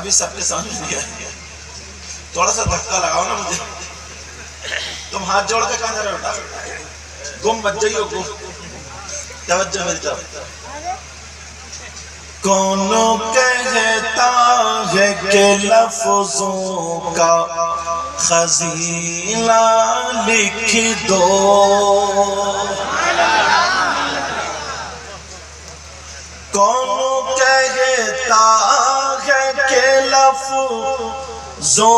ابھی سب کے سامنے نہیں آئے، تھوڑا سا دھکا لگاؤ نا مجھے. تم ہاتھ جوڑ کے کہاں جا رہے ہو؟ گم مت جائیو، گم. توجہ میری طرف. کون کہتا ہے کہ لفظوں کا خزینہ لکھ دو، کون کہتا ہے کہ لفظوں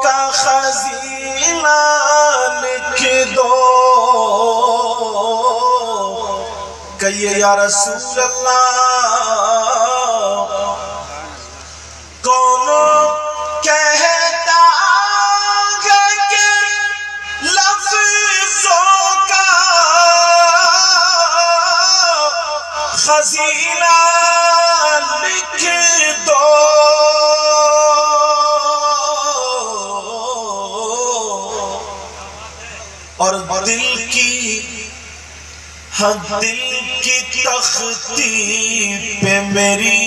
کا خزینہ لکھ دو. کہیے یا رسول اللہ، کون کہتا ہے کہ لفظوں کا خزینہ لکھ دو. اور دل کی تختی پہ میری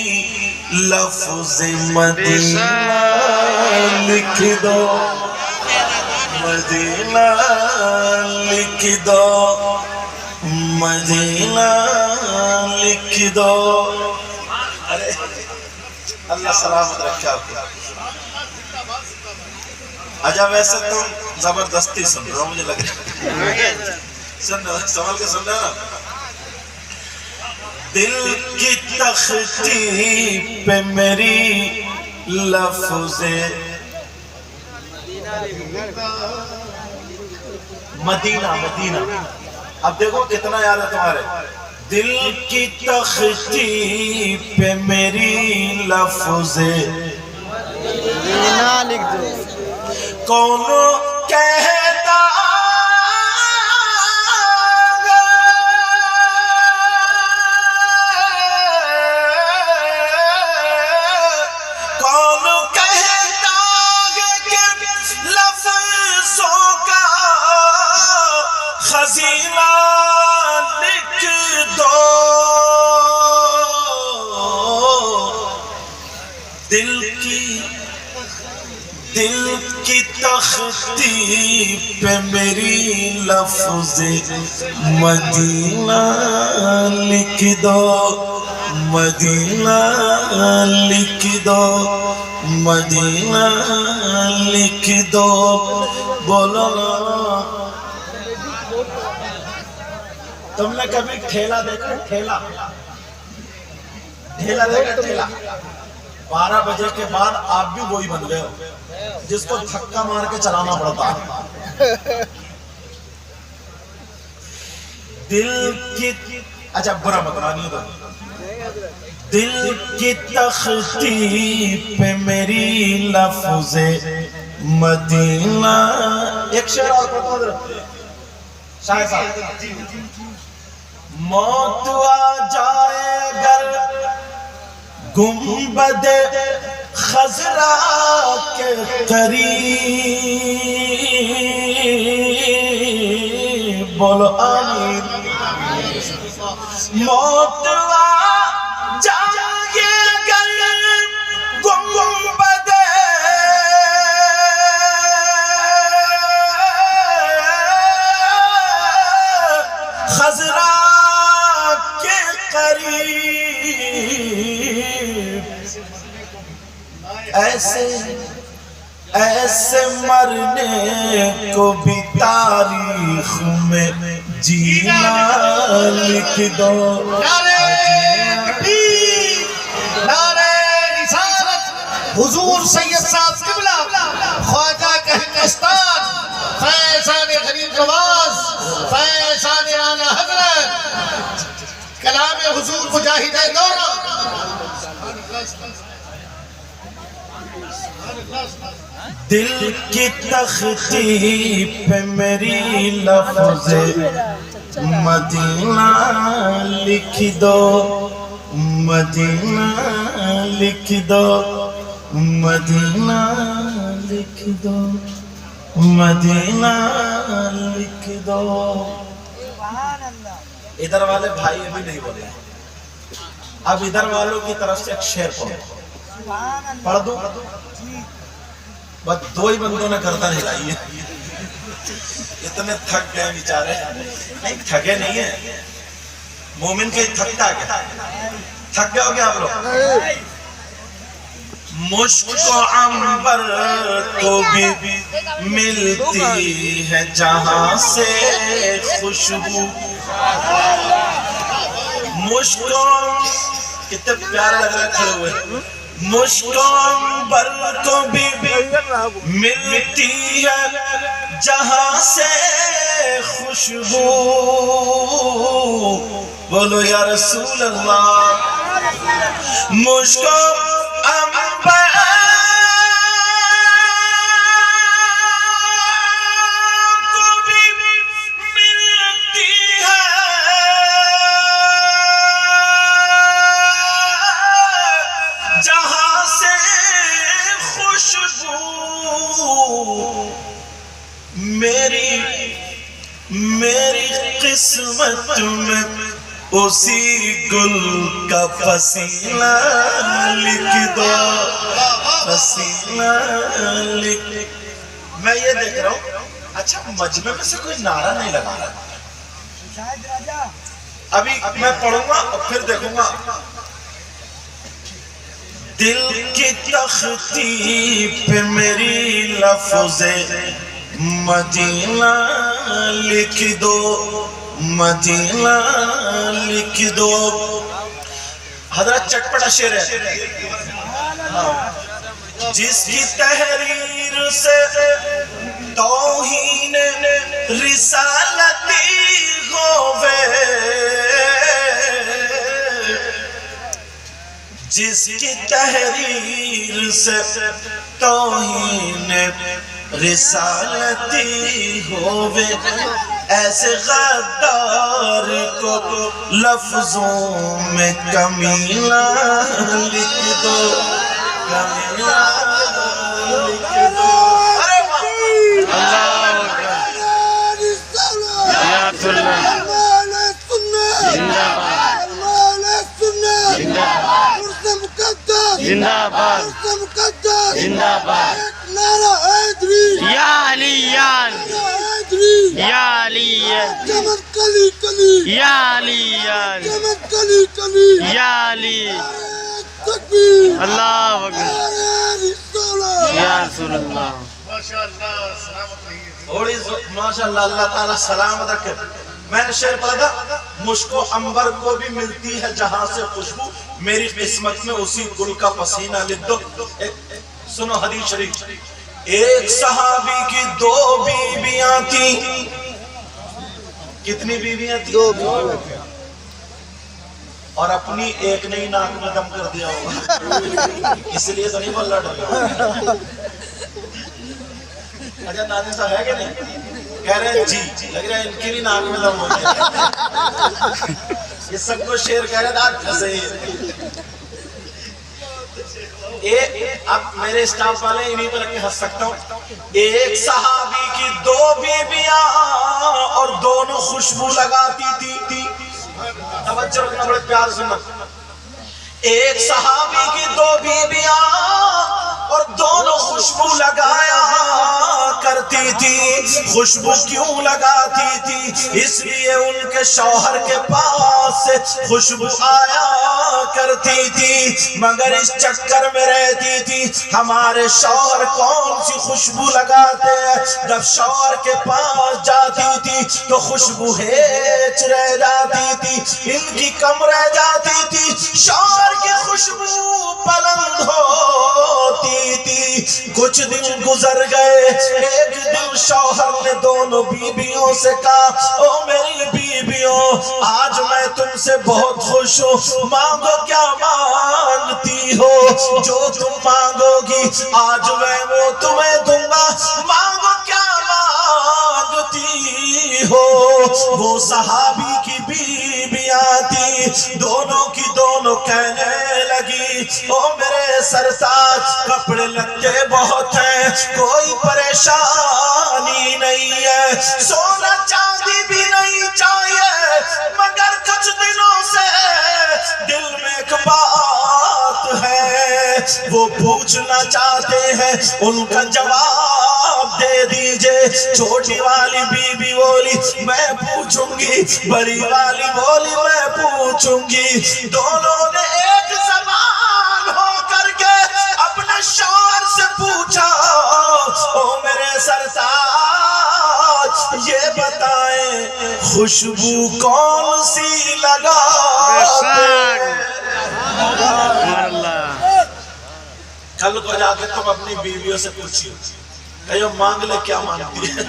لفظ مدینہ لکھ دو، مدینہ لکھ دو، مدینہ لکھ دو. ارے اللہ سلامت رکھے آپ کو. اچھا ویسے تم زبردستی سن رہے ہو، مجھے لگ رہا ہے سنبھل کے سن رہے نا. دل کی تختی پہ میری لفظ مدینہ، مدینہ. اب دیکھو کتنا یاد ہے تمہارے. دل کی تختی پہ میری لفظ مدینہ لکھ دو. کون کہتا خزینہ لکھ دو. دل کی تختی پہ میری لفظ مدینہ لکھ دو، مدینہ لکھ دو، مدینہ لکھ دو. بولو نا. تم نے کبھی ٹھیلا دیکھا؟ ٹھیلا ٹھیلا دیکھا؟ ٹھیلا 12 بجے کے بعد آپ بھی وہی بن گئے ہو جس کو دھکا مار کے چلانا پڑتا ہے. دل کی اچھا برا مت مانیے تو. دل کی تختی پہ میری لفظ مدینہ. ایک شعر اور پڑھتا ہوں شاید صاحب. موت آ جائے اگر گنبد خضرا کے قریب، بولو آمین. موت آ جائے اگر گنبد خضرا کے قریب، ایسے مرنے کو بھی تاریخ میں جینا لکھ دو. نعرہ رسالت حضور سید صاحب قبلہ خواجہ کہکستان فیضان غریب نواز فیضان اعلیٰ حضرت کلام حضور مجاہد دورہ. دل کی تختی پہ میری لفظ مدینہ لکھ دو، مدینہ لکھ دو، مدینہ لکھ دو، مدینہ لکھ دو. ادھر والے بھائی ابھی نہیں بولے، اب ادھر والوں کی طرف سے ایک شعر پڑھو. پڑھ دو بس دو ہی بندوں نے گردن ہلائی ہے اتنے تھک گئے بیچارے نہیں تھکے نہیں ہیں مومن کے تھکتا کیا تھک گئے ہو گیا آپ لوگ مشک و عنبر تو بھی ملتی ہے جہاں سے خوشبو مشک و کتنے پیارے لگ رہے کھڑے ہوئے مشک و عنبر تو بھی ملتی ہے جہاں سے خوشبو بولو یا رسول اللہ مشک و عنبر تو بھی ملتی ہے جہاں سے خوشبو میری قسمت میں اسی گل کا پسینہ لکھ دو پسینہ لکھ میں یہ دیکھ رہا ہوں اچھا مجمع میں سے کوئی نعرہ نہیں لگا رہا ابھی میں پڑھوں گا اور پھر دیکھوں گا دل کی تختی پہ میری لفظ مدینہ لکھ دو مدینہ لکھ دو حضرت چٹپٹا شعر ہے جس کی تحریر سے توہین رسالتی ہووے جس کی تحریر سے توہین رسالتی ہووے ایسے غدار کو لفظوں میں کمینہ لکھ دو کمینہ لکھ دو زندہ باد زندہ باد یا علیان یا علیان یا علیان یا علی اللہ اکبر یا رسول اللہ ماشاءاللہ اللہ تعالیٰ سلامت رکھے میں نے شعر پڑھا تھا مشک و عنبر کو بھی ملتی ہے جہاں سے خوشبو میری قسمت میں اسی گل کا پسینہ لکھ دو سنو حدیث شریف ایک صحابی کی دو بیویاں تھیں کتنی بیویاں تھیں دو اور اپنی ایک نئی ناک میں دم کر دیا ہوگا اس لیے تو نہیں وہ لڑ رہا اچھا ناظرین صاحب ہے کہ نہیں کہہ رہے ہیں جی لگ رہا ہے ان کی بھی ناک میں دم ہو گیا یہ سب کو شعر کہہ رہے ہیں آج پھنسے اب میرے اسٹاف والے انہی پر رکھ کے ہنس سکتا ہوں ایک صحابی کی دو بیویاں اور دونوں خوشبو لگاتی تھی توجہ رکھنا بڑے پیار سننا ایک صحابی کی دو بیویاں اور دونوں خوشبو لگایا کرتی تھی خوشبو کیوں لگاتی تھی اس لیے ان کے شوہر کے پاس سے خوشبو آیا کرتی تھی مگر اس چکر میں رہتی تھی ہمارے شوہر کون سی خوشبو لگاتے ہیں جب شوہر کے پاس جاتی تھی تو خوشبو ہیچ رہ جاتی تھی ان کی کم رہ جاتی تھی شوہر کی خوشبو بلند ہوتی تھی کچھ دن گزر گئے ایک دن شوہر نے دونوں بیویوں سے کہا او میری بیویوں آج میں تم سے بہت خوش ہوں مانگو کیا مانگتی ہو جو تم مانگو گی آج میں وہ تمہیں دوں گا مانگو کیا مانگتی ہو وہ صحابی کی بیویاں تھی دونوں کی دونوں کہنے لگی او میرے سرتاج کپڑے لگتے بہت ہیں کوئی پریشانی نہیں ہے سونا چاندی بھی نہیں چاہیے مگر کچھ دنوں سے دل میں ایک بات ہے پوچھنا چاہتے ہیں ان کا جواب دے دیجئے. چھوٹی والی بی بی بولی میں پوچھوں گی, بڑی والی بولی میں پوچھوں گی. دونوں نے ایک زبان ہو کر کے اپنے شوہر سے پوچھا, او میرے سرتاج یہ بتائیں خوشبو کون سی لگاتے ہیں؟ کل کو جا کے تم اپنی بیویوں سے پوچھیے, کہو مانگ لے کیا مانگتی ہے,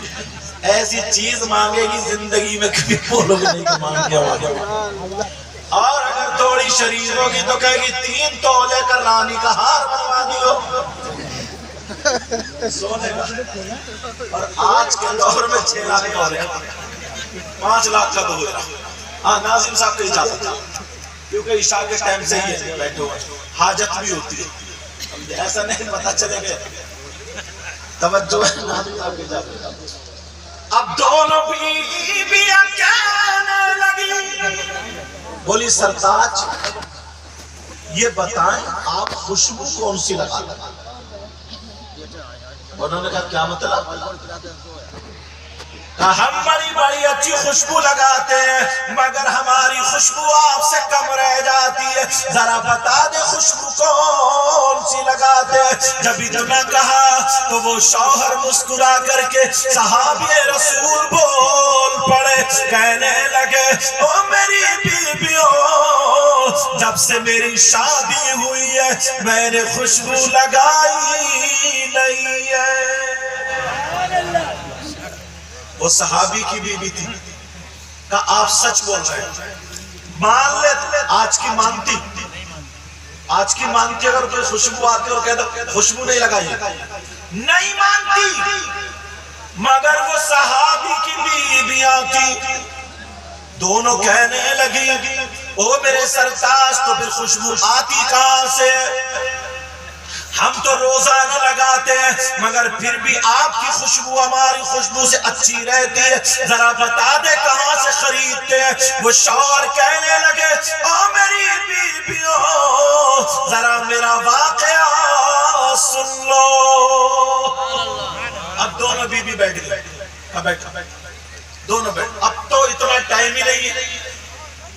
ایسی چیز مانگے گی زندگی میں کبھی بولو گے نہیں کہ مانگ کیا مانگے. اور اگر تھوڑی شریف ہوگی تو کہے گی 3 تولے کر رانی کا ہار بنوا دیو سونے کا. اور آج کے دور میں 6 لاکھ کا ہو رہا ہے, 5 لاکھ کا تو ہو رہا. ہاں ناظم صاحب کی اجازت ہے کیونکہ عشاء کے ٹائم سے ہی ہے بیٹھے ہوئے, حاجت بھی ہوتی ہے, ایسا نہیں پتا چلے گا. توجہ ہے ناظم صاحب کی اجازت ہے. اب دونوں بیویاں کہنے لگی, بولی سرتاج یہ بتائیں آپ خوشبو کون سی لگاتے ہیں؟ انہوں نے کہا کیا مطلب؟ ہم بڑی بڑی اچھی خوشبو لگاتے ہیں مگر ہماری خوشبو آپ سے کم رہ جاتی ہے, ذرا بتا دے خوشبو کون سی لگاتے ہیں. جب اتنا کہا تو وہ شوہر مسکرا کر کے صحابی رسول بول پڑے, کہنے لگے او میری بیویوں جب سے میری شادی ہوئی ہے میں نے خوشبو لگائی نہیں ہے. وہ صحابی کی بیوی تھی, کہا آپ سچ بول رہے ہیں, مان لیتے آج کی مانتی اگر کوئی خوشبو آتی اور کہتا خوشبو نہیں لگائی, نہیں مانتی. مگر وہ صحابی کی بیویاں تھی, دونوں کہنے لگی او میرے سرتاج تو پھر خوشبو آتی کہاں سے؟ ہم تو روزانہ لگاتے ہیں مگر پھر بھی آپ کی خوشبو ہماری خوشبو سے اچھی رہتی ہے, ذرا بتا دے کہاں سے خریدتے ہیں. وہ شوہر کہنے لگے او میری بیویوں ذرا میرا واقعہ سن لو. اب دونوں بیوی بیٹھ گئے, بیٹھا دونوں بیٹھ. اب تو اتنا ٹائم ہی نہیں ہے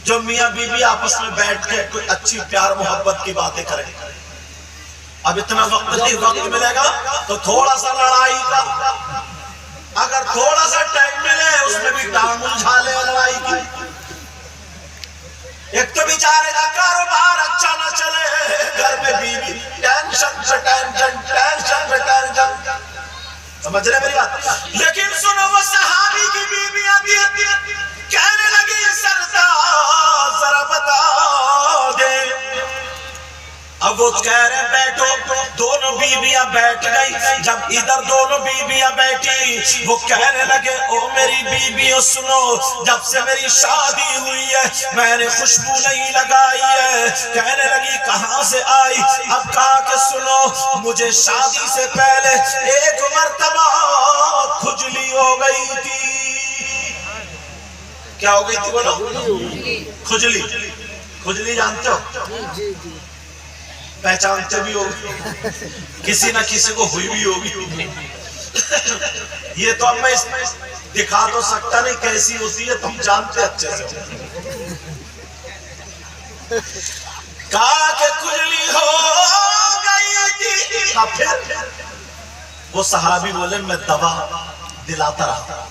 جو میاں بیوی آپس میں بیٹھ کے کوئی اچھی پیار محبت کی باتیں کریں. اب اتنا وقت نہیں, وقت ملے گا تو تھوڑا سا لڑائی کا, اگر تھوڑا سا ٹائم ملے اس میں بھی ٹانگ الجھالے لڑائی کی. ایک تو بیچارے کا کاروبار اچھا نہ چلے, گھر میں بیوی ٹینشن سے ٹینشن, سمجھ رہے میری بات. لیکن سنو وہ صحابی کی بیوی آتی کہنے لگی سردار ذرا بتا دے. اب وہ کہہ رہے بیٹھو, دونوں بیویاں بیٹھ گئی. جب ادھر دونوں بیویاں بیٹھی وہ کہنے لگے او میری بیویوں سنو جب سے میری شادی ہوئی ہے میں نے خوشبو نہیں لگائی ہے. کہنے لگی کہاں سے آئی؟ اب کہا کہ سنو مجھے شادی سے پہلے ایک مرتبہ کھجلی ہو گئی تھی. کیا ہو گئی تھی بولو؟ کھجلی جانتے ہو, پہچانتے بھی ہوگی, کسی نہ کسی کو ہوئی بھی ہوگی. یہ تو اب میں دکھا تو سکتا نہیں کیسی ہوتی ہے, تم جانتے اچھے سے. کہا کہ کھجلی ہو گئی تھی. پھر وہ صحابی بولے میں دوا دلاتا رہا,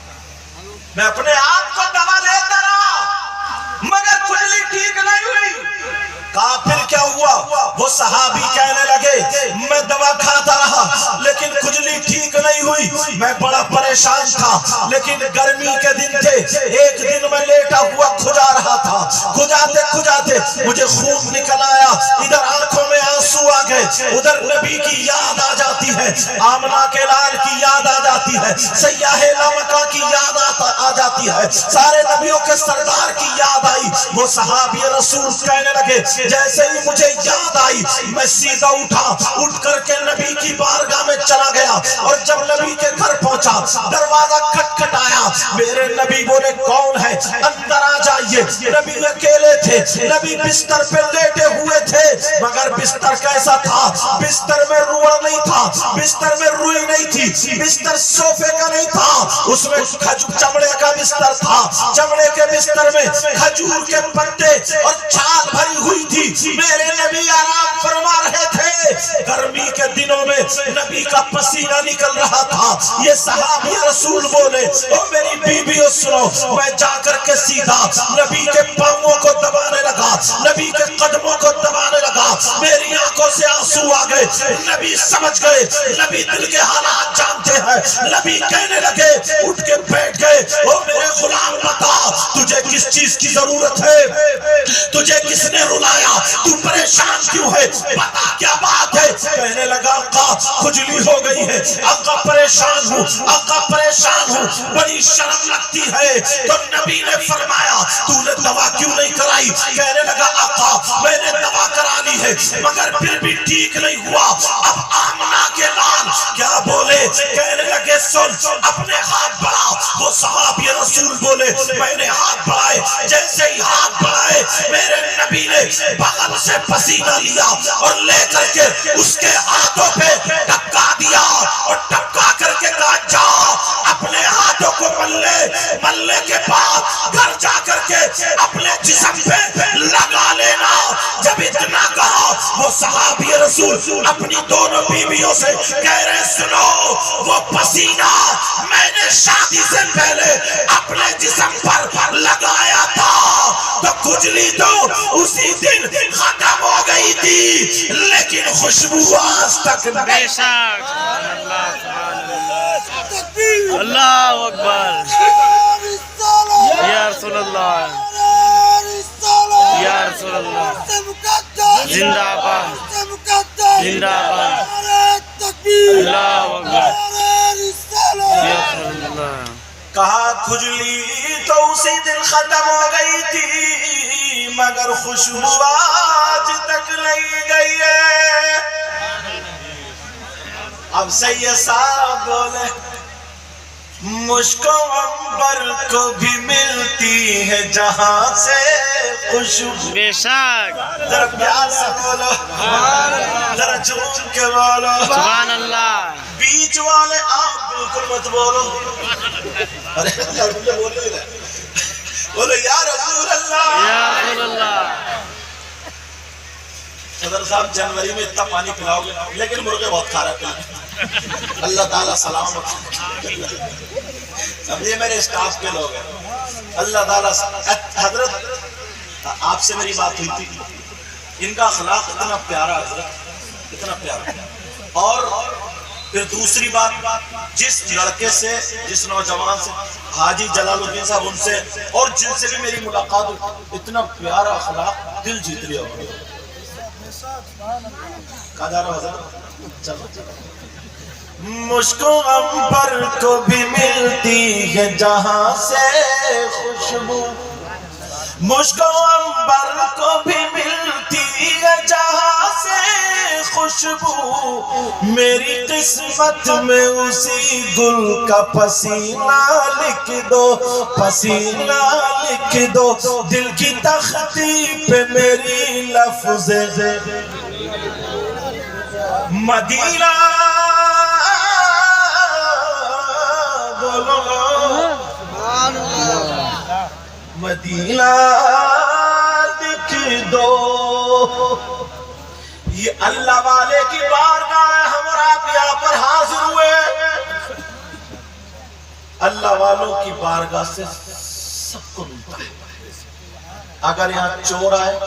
میں اپنے آپ کو دوا لیتا رہا مگر کھجلی ٹھیک نہیں ہوئی. کہا پھر کیا ہوا؟ وہ صحابی کہنے لگے میں دوا کھاتا رہا لیکن کھجلی ٹھیک نہیں ہوئی. میں بڑا پریشان تھا لیکن گرمی کے دن تھے, ایک دن میں لیٹا ہوا کھجا رہا تھا. کھجاتے مجھے خون نکل آیا, ادھر آنکھوں میں آنسو آ گئے, ادھر نبی کی یاد آ جاتی ہے, آمنہ کے لال کی یاد آ جاتی ہے, سیاح لامکہ کی یاد آ جاتی ہے, سارے نبیوں کے سردار کی یاد آئی. وہ صحابی رسول کہنے لگے جیسے ہی مجھے یاد آئی میں سیدھا اٹھ کر کے نبی کی بارگاہ میں چلا گیا. اور جب نبی کے گھر پہنچا دروازہ کھٹکھٹایا, میرے نبی بولے کون ہے؟ اندر آ جا چاہیے. نبی اکیلے تھے, نبی بستر پہ لیٹے ہوئے تھے, مگر بستر کیسا تھا؟ بستر میں روڑ نہیں تھا, بستر میں روئی نہیں تھی, بستر صوفے کا نہیں تھا, اس میں چمڑے کا بستر تھا. چمڑے کے بستر میں کھجور کے پتے اور چھال بھری ہوئی تھی. میرے نبی آرام فرما رہے تھے. گرمی کے دنوں میں نبی کا پسینہ نکل رہا تھا. یہ صحابی رسول بولے, او میری بیویوں سنو, میں جا کر کے سیدھا نبی کے پاؤں کو دبانے لگا, نبی کے قدموں کو دبانے لگا. میری آنکھوں سے آنسو آ گئے. نبی سمجھ گئے, نبی دل کے حالات جانتے ہیں. نبی کہنے لگے, اٹھ کے بیٹھ گئے, او میرے غلام بتا تجھے کس چیز کی ضرورت ہے, تجھے کس نے رلایا, تو پریشان کیوں ہے, بتا کیا بات ہے. کہنے لگا, آقا کھجلی ہو گئی ہے, آقا پریشان ہوں, آقا پریشان ہوں, بڑی شرم لگتی ہے. تو نبی نے فرمایا, تو نے دوا کیوں نہیں کرائی؟ کہنے لگا, آقا میں نے دوا کرا لی ہے مگر پھر بھی ٹھیک نہیں ہوا. اب آمنہ کے لال کیا بولے؟ کہنے لگے, سن اپنے ہاتھ بڑھا. وہ صحابی رسول بولے, میں نے ہاتھ بڑھائے. جیسے ہی ہاتھ بڑھائے, میرے نبی نے بغل سے پسینہ لیا اور لے کر کے اس کے ہاتھوں پہ ٹپکا دیا اور ٹپکا کر کے کہا, جا اپنے ہاتھوں کو ملنے کے بعد گھر جا کر کے اپنے جسم پہ لگا لینا. جب اتنا کہا, وہ صحابی رسول اپنی دونوں بیویوں سے کہہ رہے, سنو وہ پسینہ میں نے شادی سے پہلے اپنے جسم پر لگایا تھا, تو کھجلی تو اسی دن ختم ہو گئی تھی, لیکن خوشبو آج تک بے شک. اللہ اکبر. یا رسول اللہ, یا رسول اللہ, زندہ باد, زندہ باد. اللہ اکبر. یا رسول اللہ. کہا, کھجلی تو اسی دن ختم ہو گئی تھی مگر خوشبو آج تک نہیں گئی ہے. اب سید صاحب بولے, مشک و عنبر کو بھی ملتی ہے جہاں سے خوشبو. بے شک. ذرا پیار سے بولو, ذرا جھوم کے بولو. سبحان اللہ. بیچ والے آپ بالکل مت بولو. ارے بولو بولو, یا رسول اللہ, یا رسول اللہ. صدر صاحب جنوری میں اتنا پانی پلاؤ گے, لیکن مرغے بہت کھا رہے ہیں. اللہ تعالیٰ سلامت. سمجھے میرے اسٹاف کے لوگ ہیں, اللہ تعالیٰ. حضرت آپ سے میری بات ہوئی تھی, ان کا اخلاق اتنا پیارا, حضرت اتنا پیارا. اور پھر دوسری بات, جس لڑکے سے, جس نوجوان سے, حاجی جلال الدین صاحب, ان سے اور جن سے بھی میری ملاقات ہوئی, اتنا پیارا اخلاق, دل جیت لیا. کہا جا رہا حضرت, چلو. مشک و عنبر کو بھی ملتی ہے جہاں سے خوشبو, مشک و عنبر کو بھی ملتی ہے جہاں سے خوشبو. میری قسمت میں اسی گل کا پسینہ لکھ دو, پسینہ لکھ دو. دل کی تختی پہ میری لفظ مدینہ مدینہ لکھ دو. یہ اللہ والے کی بارگاہ ہے, ہم اور آپ یہاں پر حاضر ہوئے. اللہ والوں کی بارگاہ سے سب کو ملتا ہے. اگر یہاں چور آئے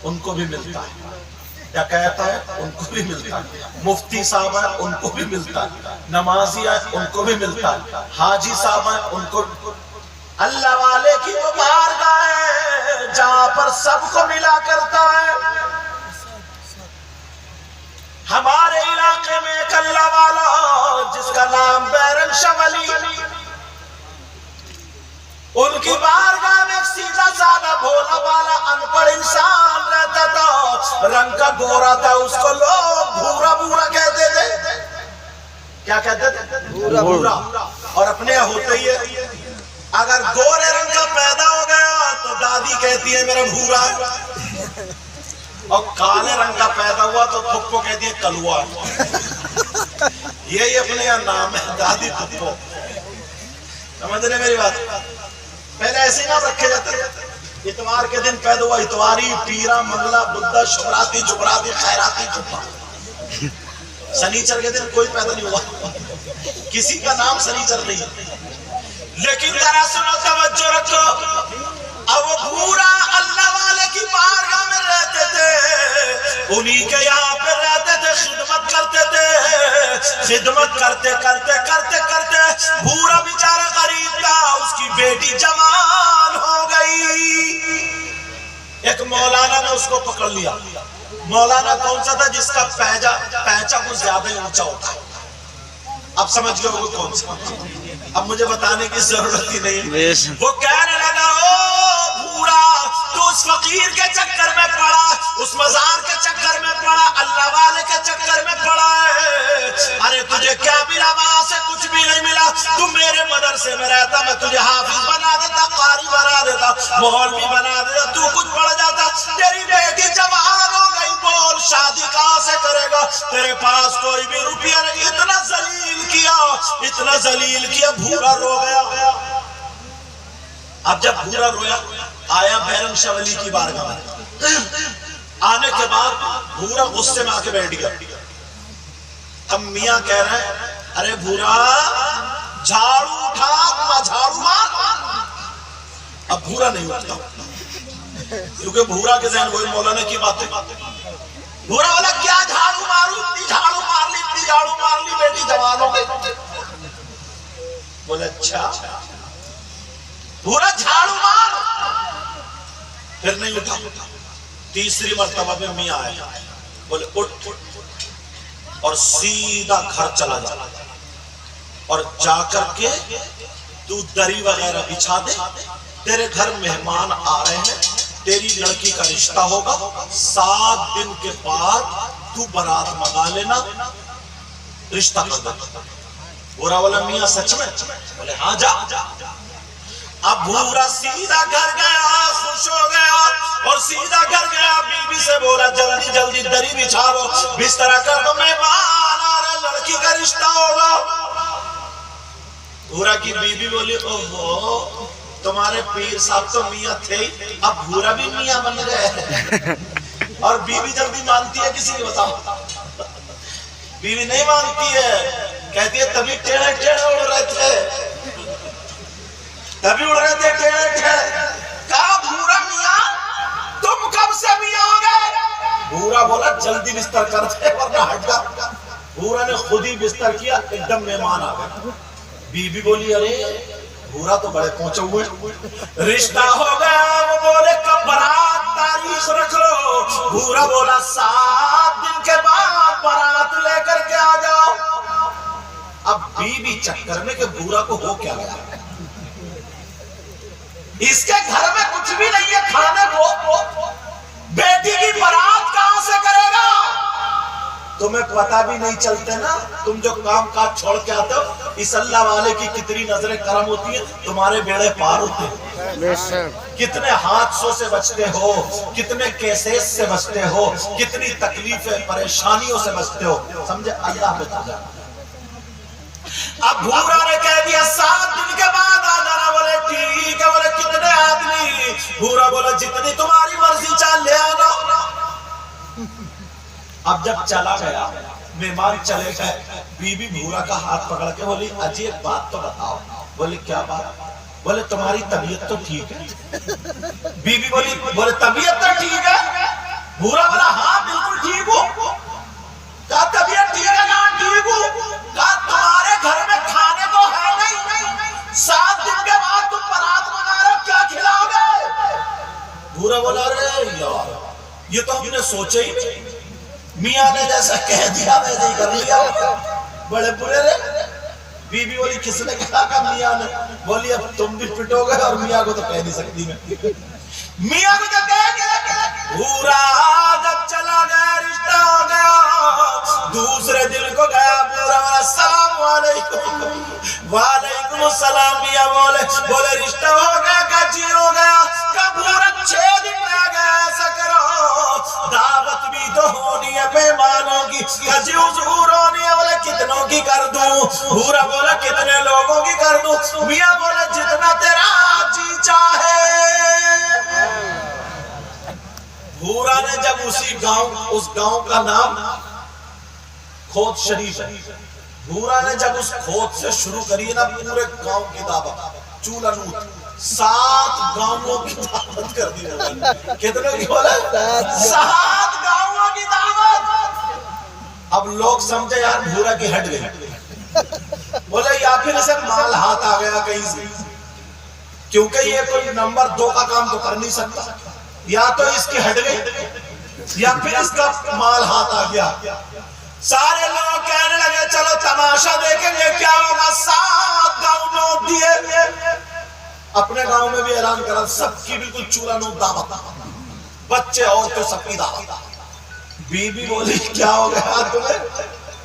ان کو بھی ملتا ہے, ڈکیت ہے ان کو بھی ملتا ہے, مفتی صاحب ہے ان کو بھی ملتا ہے, نمازی ہے ان کو بھی ملتا ہے, حاجی صاحب ہے ان کو. اللہ والے کی وہ بارگاہ ہے جہاں پر سب کو ملا کرتا ہے. ہمارے علاقے میں ایک اللہ والا جس کا نام بیرن شاہ ولی, ان کی بارگاہ میں ایک سیدھا سادہ بھولا بالا ان پڑھ انسان رہتا تھا, رنگ کا گورا تھا, اس کو لوگ بھورا بھورا کہتے تھے. کیا کہتے تھے؟ بھورا. اور اپنے ہوتے ہی اگر گورے رنگ کا پیدا ہو گیا تو دادی کہتی ہے میرا بھورا، اور کالے رنگ کا پیدا ہوا تو پھپھو کہتی ہے کلوا. یہی اپنے یہاں نام ہے، دادی پھپھو. سمجھ رہے میری بات؟ پہلے ایسے ہی نام رکھے جاتے. اتوار کے دن پیدا ہوا اتواری، پیرا، منگلا، بدھا، شبراتی، جبراتی، خیراتی، جبا. سنیچر کے دن کوئی پیدا نہیں ہوا، کسی کا نام سنیچر نہیں ہے. لیکن ذرا سنو، توجہ رکھو. اب وہ بھورا اللہ والے کی بارگاہ میں رہتے تھے، انہی کے یہاں پہ رہتے تھے، خدمت کرتے تھے. خدمت کرتے کرتے کرتے کرتے بھورا بیچارہ غریب تھا، اس کی بیٹی جوان ہو گئی. ایک مولانا نے اس کو پکڑ لیا. مولانا کون سا تھا؟ جس کا پہچا کچھ زیادہ ہی اونچا ہوتا ہے. اب سمجھ گئے وہ کون سا؟ اب مجھے بتانے کی ضرورت ہی نہیں. وہ کہنے لگا، او بھورا، تو اس فقیر کے چکر میں پڑا، اس مزار کے چکر میں پڑا، اللہ والے کے چکر میں پڑا ہے. ارے تجھے کیا ملا؟ وہاں سے کچھ بھی نہیں ملا. تم میرے مدرسے میں رہتا، میں تجھے حافظ بنا دیتا، قاری بنا دیتا، مولوی بنا دیتا، تو کچھ پڑھ جاتا. تیری بیٹی جوان ہو گئی، بول شادی کہاں سے کرے گا؟ تیرے پاس کوئی بھی روپیہ نہیں. اتنا ذلیل کیا، اتنا ذلیل کیا. بھورا رو گیا. اب جب بھورا رویا، آیا بیرم شاہ ولی کی بارگاہ میں. آنے کے بعد بھورا غصے میں آ کے بیٹھ گیا. اب میاں کہہ رہے ہیں، ارے بھورا جھاڑو اٹھا، جھاڑو مار. اب بھورا نہیں اٹھتا، کیونکہ بھورا کے ذہن وہی مولانا کی باتیں. بھورا بولا، کیا جھاڑو ماروں؟ اتنی جھاڑو مار لی، اتنی جھاڑو مار لی، بیٹی جوان ہو گئی. بولے اچھا. بھورا جھاڑو مار. پھر نہیں اٹھا. تیسری مرتبہ میں میاں آیا، بولے اٹھ اور سیدھا گھر چلا جا، اور جا کر کے تو دری وغیرہ بچھا دے. تیرے گھر مہمان آ رہے ہیں، تیری لڑکی کا رشتہ ہوگا. 7 دن کے بعد تو بارات منگا لینا، رشتہ کر دے. بھورا والا میاں سچ میں؟ بولے ہاں جا. اب بھورا سیدھا گھر گیا، خوش ہو گیا، اور سیدھا گھر گیا. بیوی سے بولا، جلدی جلدی دری بچھا دو، بستر کر دو، مہمان آ رہے، لڑکی کا رشتہ ہوگا. بھورا کی بیوی بولی، اوہو، تمہارے پیر صاحب تو میاں تھے ہی، اب بھورا بھی میاں بن گئے. اور بیوی جلدی مانتی ہے؟ کسی نے بتاؤ. بیوی نہیں مانتی ہے، کہتی ہے تبھی ٹیڑھے ٹیڑھے اڑ رہے تھے، تبھی اڑ رہے تھے ٹیڑھے ٹیڑھے. کہا بھورا میاں تم کب سے میاں ہو گئے؟ بھورا بولا جلدی بستر کرتے ورنہ ہٹ جا. بھورا نے خود ہی بستر کیا، ایک دم مہمان آ گئے. بیوی بولی، ارے بھورا تو بڑے پہنچے ہوئے، رشتہ ہو گیا. وہ بولے کب برات؟ تاریخ رکھ لو. بھورا بولا 7 دن کے بعد برات لے کر کے آ جاؤ. اب بیوی چکر میں کہ بھورا کو ہو کیا گیا، اس کے گھر میں کچھ بھی نہیں ہے کھانے کو، بیٹی کی برات کہاں سے کرے گا؟ تمہیں پتہ بھی نہیں چلتے نا، تم جو کام کاج چھوڑ کے آتے ہو. اس اللہ والے کی کتنی نظریں کرم ہوتی ہیں، تمہارے بیڑے پار ہوتے ہیں. کتنے حادثوں سے بچتے ہو، کتنے کیسز سے بچتے ہو، کتنی تکلیفیں پریشانیوں سے بچتے ہو. سمجھے؟ اللہ بتا جا. اب بھورا نے کہہ دیا 7 دن کے بعد آ جانا. بولے ٹھیک ہے. بولے کتنے آدمی؟ بھورا بولا جتنی تمہاری مرضی چاہ لے آنا. اب جب چلا گیا، مہمان چلے گئے، بیوی بھورا کا ہاتھ پکڑ کے بولی، اجی ایک بات تو بتاؤ. بولے کیا بات؟ بولے تمہاری طبیعت تو ٹھیک ہے؟ بیوی بولے طبیعت تو ٹھیک ہے. بھورا بولا ہاں بالکل ٹھیک ہو. کہا طبیعت ٹھیک ہے؟ کہاں ٹھیک ہو. کہا تمہارے گھر میں کھانے کو ہے نہیں، 7 دن کے بعد تم برات منگا رہے ہو، کیا کھلاؤ گے؟ بھورا بولا ارے یار یہ تو ہم نے سوچے ہی نہیں. میاں نے جیسا کہہ دیا ویسے ہی کر لیا. بڑے برے رہے. بیوی بولی کس نے کہا؟ کہ میاں نے. بولی اب تم بھی پٹو گے، اور میاں کو تو کہہ نہیں سکتی میں. میاں کو جب کہہ گیا. بھورا جب چلا گیا، رشتہ ہو گیا. دوسرے دن کو گیا پورا والا السلام علیکم وعلیکم السلام میاں بولے رشتہ ہو گیا کا جی ہو گیا کا پورا 6 دن رہ گیا ایسا کرو دعوت بھی تو ہونی ہے مہمانوں کی کا جی حضور ہونی ہے بولے کتنوں کی کر دوں پورا بولا کتنے لوگوں کی کر دوں میاں بولے جتنا تیرا جی چاہے پورا نے جب اسی گاؤں اس گاؤں کا نام کھوت شریف ہے بھورا نے جب اس کھوت سے شروع کری نا پورے گاؤں کی دعوت چولہ نوت 7 گاؤں کی دعوت کر دی کتنے کی بولا 7 گاؤں کی دعوت اب لوگ سمجھے یار بھورا کی ہٹ گئی بولا یا پھر اسے مال ہاتھ آ گیا کہیں سے کیونکہ یہ کوئی نمبر 2 کا کام تو کر نہیں سکتا یا تو اس کی ہٹ گئی یا پھر اس کا مال ہاتھ آ گیا سارے لوگ کہنے لگے چلو تماشا دیکھیں گے کیا ہوگا 7 گاؤں نوٹ دیے اپنے گاؤں میں بھی اعلان کرا سب کی بالکل چولہ نوٹ دعوت بچے عورتیں سب کی دعوت بی بی بولی کیا ہو گیا تمہیں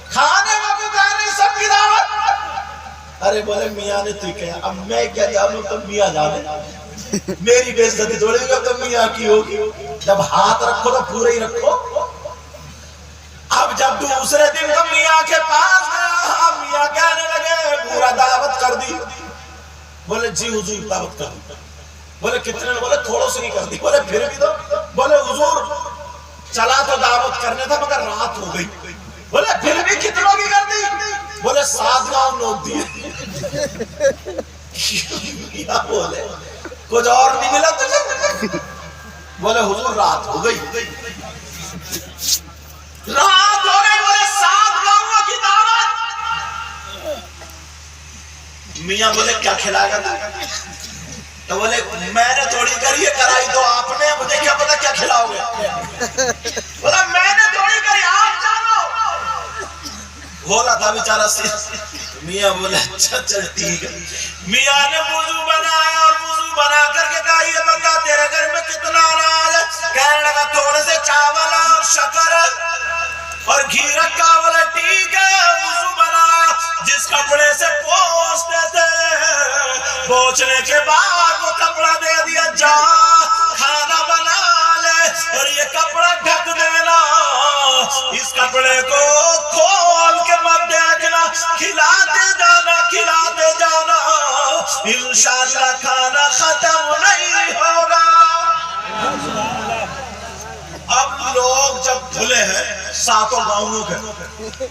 کھانے میں بھی کہنے سب کی دعوت ارے بولے میاں نے تو کہا اب میں کیا جانوں تو میاں جانے میری بے عزتی تھوڑی گا تو میاں کی ہوگی جب ہاتھ رکھو تو پورے ہی رکھو اب جب دوسرے دن تو میاں کے پاس گیا میاں کہنے لگے پورا دعوت کر دی بولے جی حضور دعوت کر دی بولے کتنے بولے تھوڑوں سے نہیں کر دی بولے پھر بھی تو بولے حضور چلا تو دعوت کرنے تھا مگر رات ہو گئی بولے پھر بھی کتنوں کی کر دی بولے 7 گاؤں نوٹ دیے کیا بولے کچھ اور نہیں ملا تجھے بولے حضور رات ہو گئی رات ہو گئی بولے 7 گاؤں کی دعوت میاں بولے کیا کھلائے گا تو بولے میں نے تھوڑی کری ہے کرائی تو آپ نے مجھے کیا پتا کیا کھلاؤ گے بولا میں نے تھوڑی کری آپ جانو بولا تھا بیچارہ میاں بولے اچھا چل ٹھیک ہے میاں نے وضو بنایا اور وضو بنا کر کے کہا یہ بندہ تیرے گھر میں کتنا اناج ہے کہنے لگا تھوڑے سے چاول اور شکر اور گھی رکھا بولے ٹھیک ہے وضو بنایا جس کپڑے سے پوچھتے تھے پوچھنے کے بعد وہ کپڑا دے دیا جا کھانا بنا لے اور یہ کپڑا ڈھک دینا اس کپڑے کو کھول کے مت دیکھنا کھلاتے جانا انشاءاللہ کھانا ختم نہیں ہوگا اب لوگ جب بھولے ہیں 7 گاؤں کے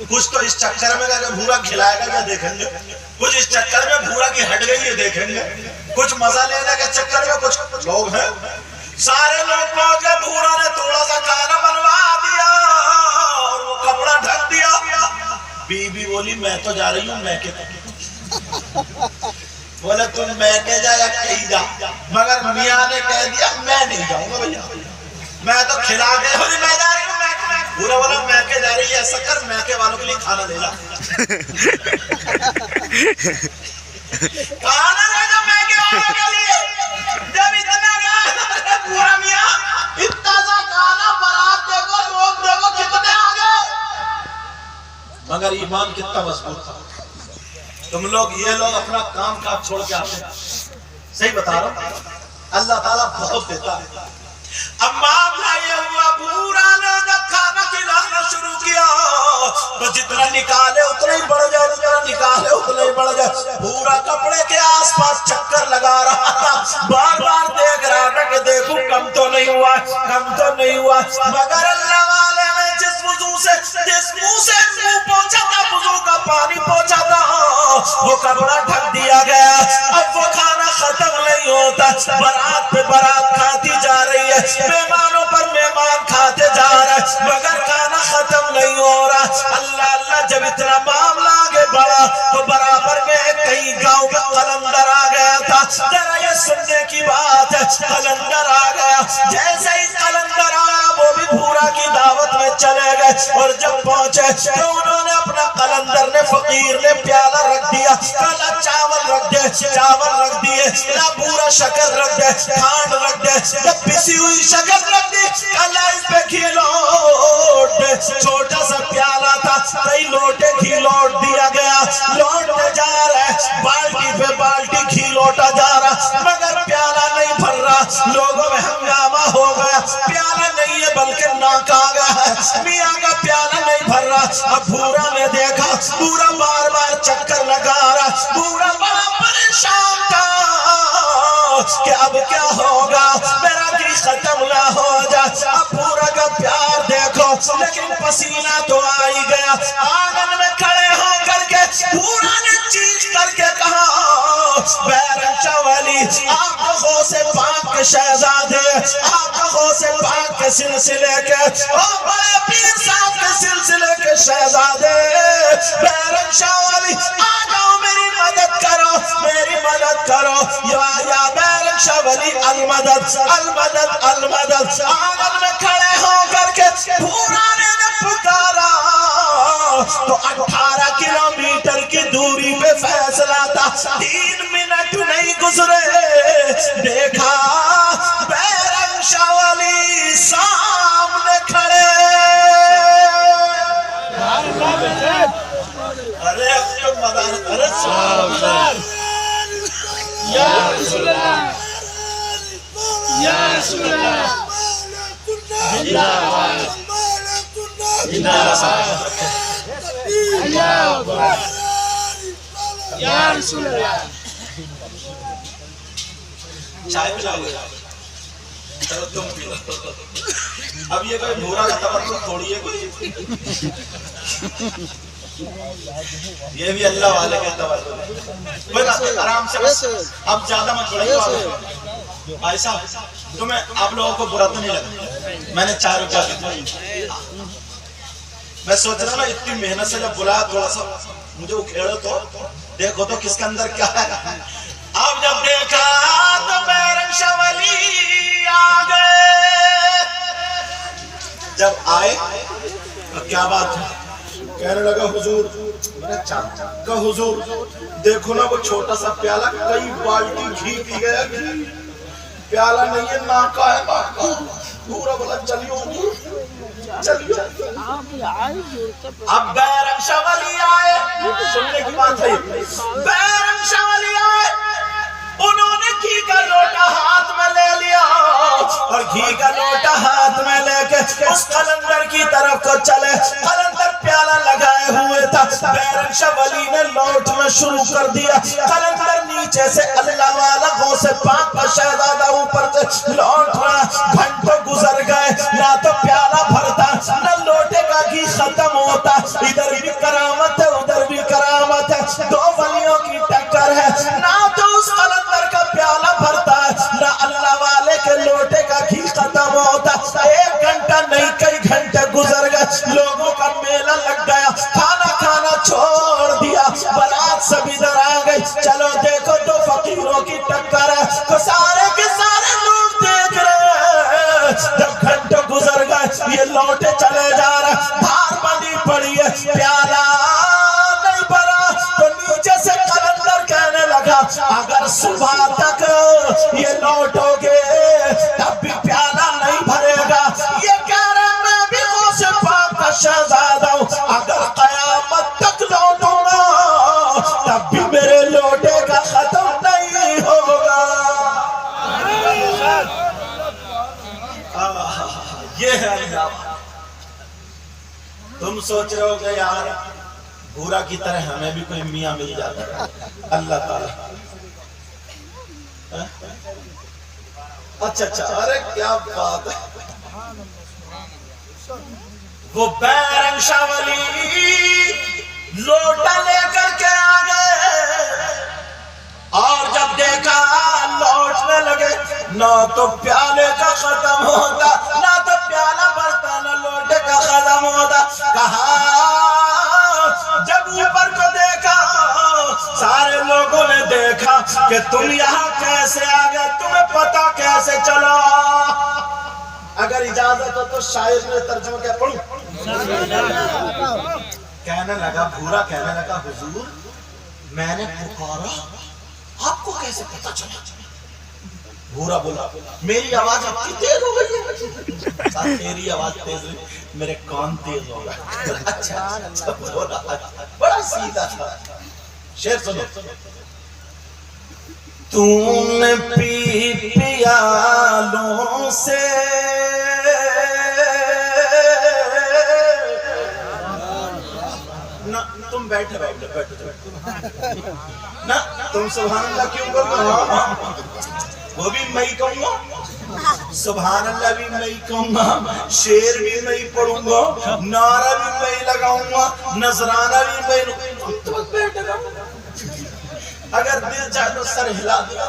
کچھ تو اس چکر میں کہ بھورا کھلائے گا کیا دیکھیں گے کچھ اس چکر میں بھورا کی ہٹ گئی ہے دیکھیں گے کچھ مزہ لینے کے چکر میں کچھ لوگ ہیں سارے لوگ پہنچ گئے بھورا نے تھوڑا سا کھانا بنوا دیا اور وہ کپڑا ڈھک دیا بی بی بولی میں تو جا رہی ہوں میں کے بولے تم میں کے جا یا کہیں جا مگر میاں نے کہہ دیا میں نہیں جاؤں گا بھیا میں تو کھلا گئے بولی میں جا رہی ہوں پورا بولا میں کے جا رہی ہے ایسا کر میں کے والوں کے لیے کھانا لے لا کھانا لے جا میں کے والوں کے لیے جب اتنا گیا پورا میاں اتنا سا کھانا برات دیکھو لوگ دیکھو کتنے آ گئے مگر ایمان کتنا مضبوط تھا تم لوگ یہ لوگ اپنا کام کاج چھوڑ کے آتے ہیں صحیح بتا رہا ہوں اللہ تعالیٰ بہت دیتا ہے اب معاملہ یہ ہوا پورا نے جب کھانا کھلانا شروع کیا تو جتنا نکالے اتنا ہی بڑھ جائے جتنا نکالے اتنا ہی بڑھ جائے پورا کپڑے کے آس پاس چکر لگا رہا تھا بار بار دیکھ رہا تھا کہ دیکھو کم تو نہیں ہوا مگر اللہ والے نے جس وضو سے جس منہ سے منہ پہنچا تھا وضو کا پانی پہنچا تھا وہ کپڑا ڈھک دیا گیا اب وہ کھانا ختم نہیں ہوتا برات پہ برات کھاتی جا رہی ہے مہمانوں پر مہمان کھاتے جا رہے ہیں مگر کھانا ختم نہیں ہو رہا اللہ جب اتنا معاملہ آگے بڑھا تو برابر میں کئی گاؤں کا قلندر آ گیا تھا ذرا یہ سننے کی بات ہے قلندر آ گیا جیسے ہی قلندر آیا وہ بھی بھورا کی دعوت میں چلے گئے اور جب پہنچے تو انہوں نے اپنا قلندر نے فقیر نے پیالہ رکھ دیا کالا چاول رکھ دیے نہ بھورا شکر رکھ دے کھانڈ رکھ دے جب پسی ہوئی شکر رکھ دی کالا اس پہ کھلوٹ چھوٹا سا پیالہ تھا کئی لوٹے گھی لوٹ دیا گیا، لوٹتے جا رہے، بالٹی پہ بالٹی گھی لوٹا جا رہا، مگر پیالہ نہیں بھر رہا۔ لوگوں میں ہنگامہ ہو گیا، پیالہ نہیں ہے بلکہ ناک آ گیا ہے، میاں کا پیالہ نہیں بھر رہا۔ اب بھورا نے دیکھا، بھورا بار بار چکر لگا رہا، بھورا بڑا پریشان تھا کہ اب کیا ہوگا، میرا گھی ختم نہ ہو جائے۔ اب بھورا کا پیار دیکھو، لیکن پسینہ تو آ ہی گیا۔ آنگن میں کھڑے ہو کر کے بھورا نے چیخ کر کے کہا، بیرم شاہ ولی، آپ کو غوث پاک کے شہزادے، آپ کو غوث پاک کے سلسلے کے، اور بڑے پیر صاحب کے سلسلے کے شہزادے بیرم شاہ ولی، آ جاؤ میری مدد کرو، میری مدد کرو، یا بیرم شاہ ولی المدد المدد المدد۔ آنگن میں کھڑے ہو کر کے بھورا نے پکارا تو 18 کلومیٹر کی دوری پہ فیصلہ تھا، 3 منٹ نہیں گزرے، دیکھا بیرم شاہ ولی سامنے کھڑے۔ ارے اب مدار، ارے یا رسول اللہ، یا رسول اللہ، زندہ باد، زندہ باد، اللہ اکبر، یا رسول اللہ۔ چائے پلاؤ گے؟ چلو تم پیو۔ اب یہ کوئی بھورا کا توقع تھوڑی ہے کوئی، یہ بھی اللہ والے کے توقع ہے۔ کوئی بات نہیں، آرام سے بس، اب زیادہ مت بڑھائیے۔ بھائی صاحب تمہیں، آپ لوگوں کو برا تو نہیں لگا؟ میں نے 4 روپیہ دی، میں سوچ رہا نا اتنی محنت سے جب بلایا، تھوڑا سا مجھے اکھیڑو تو دیکھو تو کس کے اندر کیا ہے۔ اب جب دیکھا تو بیرم شاہ ولی آ گئے۔ جب آئے تو کیا بات ہے، کہنے لگا حضور، کہ حضور دیکھو نا وہ چھوٹا سا پیالہ، کئی بالٹی گھی پی گیا، پیالہ نہیں ہے، ناکا ہے، ناکا۔ پورا بولا چلیو چلیو۔ اب بیرم شاہ ولی آئے، سننے کی بات ہے، بیرم شاہ ولی آئے، انہوں نے گھی کا لوٹا ہاتھ میں لے لیا، اور گھی کا لوٹا ہاتھ میں لے کے اس قلندر کی طرف کو چلے۔ قلندر پیالہ لگائے ہوئے تھا، بیرم شاہ ولی نے لوٹنا شروع کر دیا۔ قلندر نیچے سے اللہ والا غوث پاک کا شہزادہ اوپر سے لوٹ رہا۔ گھنٹوں گزر گئے، نہ تو پیالہ بھرتا، نہ لوٹے کا گھی ختم ہوتا۔ ادھر بھی کرامت ہے، ادھر بھی کرامت ہے، 2 ولیوں کی ٹکر ہے۔ نہ تو اس قلندر کا پیالہ بھرتا ہے، نہ اللہ والے کے لوٹے کا گھی ختم ہوتا۔ 1 گھنٹہ نہیں، کئی گھنٹے گزر گئے، لوگوں کا میلہ لگ گیا، کھانا کھانا چھوڑ دیا، برات سب ادھر آ گئی۔ چلو دیکھو 2 فقیروں کی ٹکر ہے، تو سارے کے سارے لوگ دیکھ رہے ہیں۔ جب گھنٹے گزر گئے، یہ لوٹے چلے جا رہے، دھار بندی پڑی ہے، پیالہ نہیں بھرا، تو نیچے سے قلندر کہنے لگا، اگر صبح تک یہ لوٹو گے تب بھی پیالہ نہیں بھرے گا۔ یہ کہہ رہے میں بھی غوث پاک کا شہزادہ ہوں، اگر قیامت تک لوٹوں گا تب بھی میرے لوٹے کا ختم نہیں ہوگا۔ یہ ہے اللہ۔ تم سوچ رہے ہو کہ یار بھورا کی طرح ہمیں بھی کوئی میاں مل جاتا ہے، اللہ تعالیٰ۔ اچھا، ارے کیا بات ہے۔ وہ بیرم شاہ ولی لوٹا لے کر کے آ گئے، اور جب دیکھا لوٹنے لگے، نہ تو پیالے کا ختم ہوتا، نہ تو پیالہ بھرتا، نہ لوٹے کا ختم ہوتا۔ کہا جب اوپر کو دیکھا، سارے لوگوں نے دیکھا کہ تم یہاں کیسے آ گئے، تمہیں پتا کیسے چلا۔ اگر اجازت ہو تو شاعر نے ترجمہ کیا پڑھوں؟ کہنے لگا، بھورا کہنے لگا، حضور میں نے پکارا، آپ کو کیسے پتا چلا؟ بھورا بولا، میری آواز اب کی تیز ہو گئی ہے، تیری آواز تیز ہوئی میرے کان تیز ہو گئے. اچھا بولا, بڑا سیدھا تھا. شعر سنو. تم نے پی پیالوں سے نہ تم بیٹھے نہ تم سبحان اللہ کیوں کرو, وہ بھی میں ہی کہوں گا, سبحان اللہ بھی میں ہی کہوں گا, شعر بھی میں ہی پڑھوں گا, نعرہ بھی میں ہی لگاؤں گا, نذرانہ بھی میں ہی. تم بیٹھے رہو, اگر دل چاہے تو سر ہلا دیا,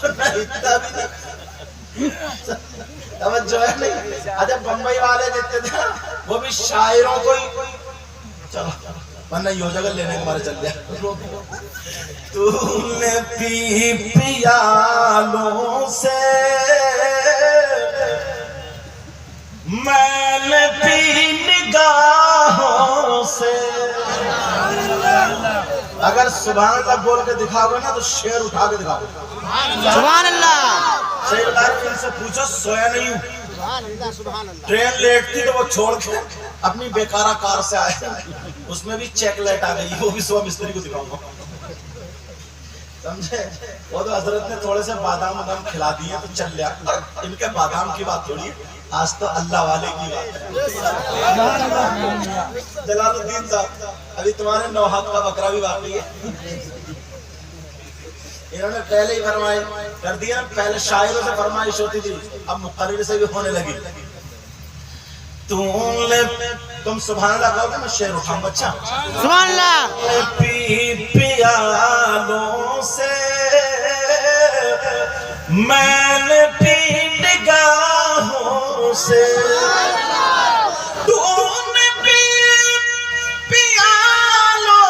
ورنہ اتنا بھی نہیں. توجہ ہے نہیں. اچھا بمبئی والے دیتے تھے وہ بھی شاعروں کو ہی, چلو ورنہ یہ ہو جگہ لینے کے مارے چل گیا. تم نے پی پیالوں سے میں نے پی نگاہوں سے. اگر سبحان اللہ بول کے دکھاؤ گے نا تو شعر اٹھا کے دکھاؤ. سبحان اللہ. شعر دار ان سے پوچھو سویا نہیں ہوں, ٹرین لیٹ تھی تو وہ چھوڑ کے اپنی بیکارہ کار سے آئے, اس میں بھی چیک لائٹ آ گئی, وہ بھی صبح مستری کو دکھاؤں گا. سمجھے, وہ تو حضرت نے تھوڑے سے بادام کھلا دیے تو چل لیا. ان کے بادام کی بات تھوڑی, آج تو اللہ والے کی بات ہے. جلال الدین صاحب ابھی تمہارے 9 ہاتھ کا بکرا بھی باقی ہے. انہوں نے پہلے ہی فرمائی کر دیا. پہلے شاعروں سے فرمائش ہوتی تھی, اب مقرر سے بھی ہونے لگی. تم سبحان اللہ کہو گے میں شعر اٹھاؤں گا. اچھا سبحان اللہ. پی پیالوں سے میں نے پی نگاہوں سے, تم نے پی پیالوں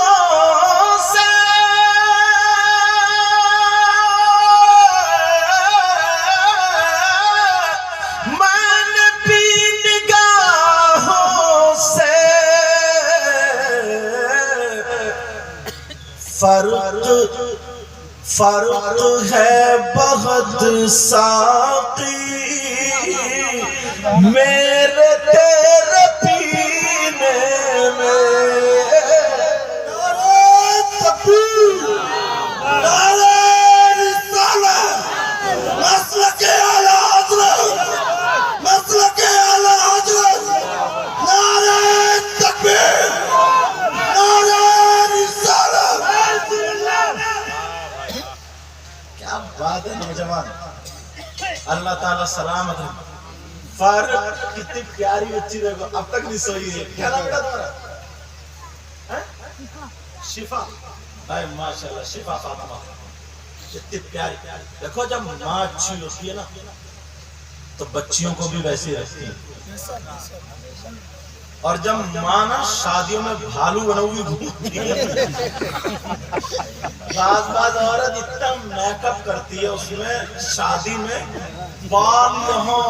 سے میں نے پی نگاہوں سے. فرق ہے بہت ساقی میرے تیرے پینے میں. نعرہ تکبیر, نعرہ رسالت, مسلک اعلی حضرت, مسلک اعلی حضرت. نعرہ تکبیر, نعرہ رسالت. کیا بات ہے نوجوان, اللہ تعالیٰ سلامت ہے. فارغ کتنی پیاری بچی دیکھو, اب تک نہیں سوئی ہے. کیا نام تھا تمہارا؟ شفا. ماشاءاللہ شفا فاطمہ, کتنی پیاری. دیکھو جب ماں اچھی ہوتی ہے نا تو بچیوں کو بھی ویسے رکھتی ہے, اور جب ماں نا شادیوں میں بھالو بنا ہوئی گھومتی ہے. بعض عورت اتنا میک اپ کرتی ہے اس میں شادی میں, بال یہاں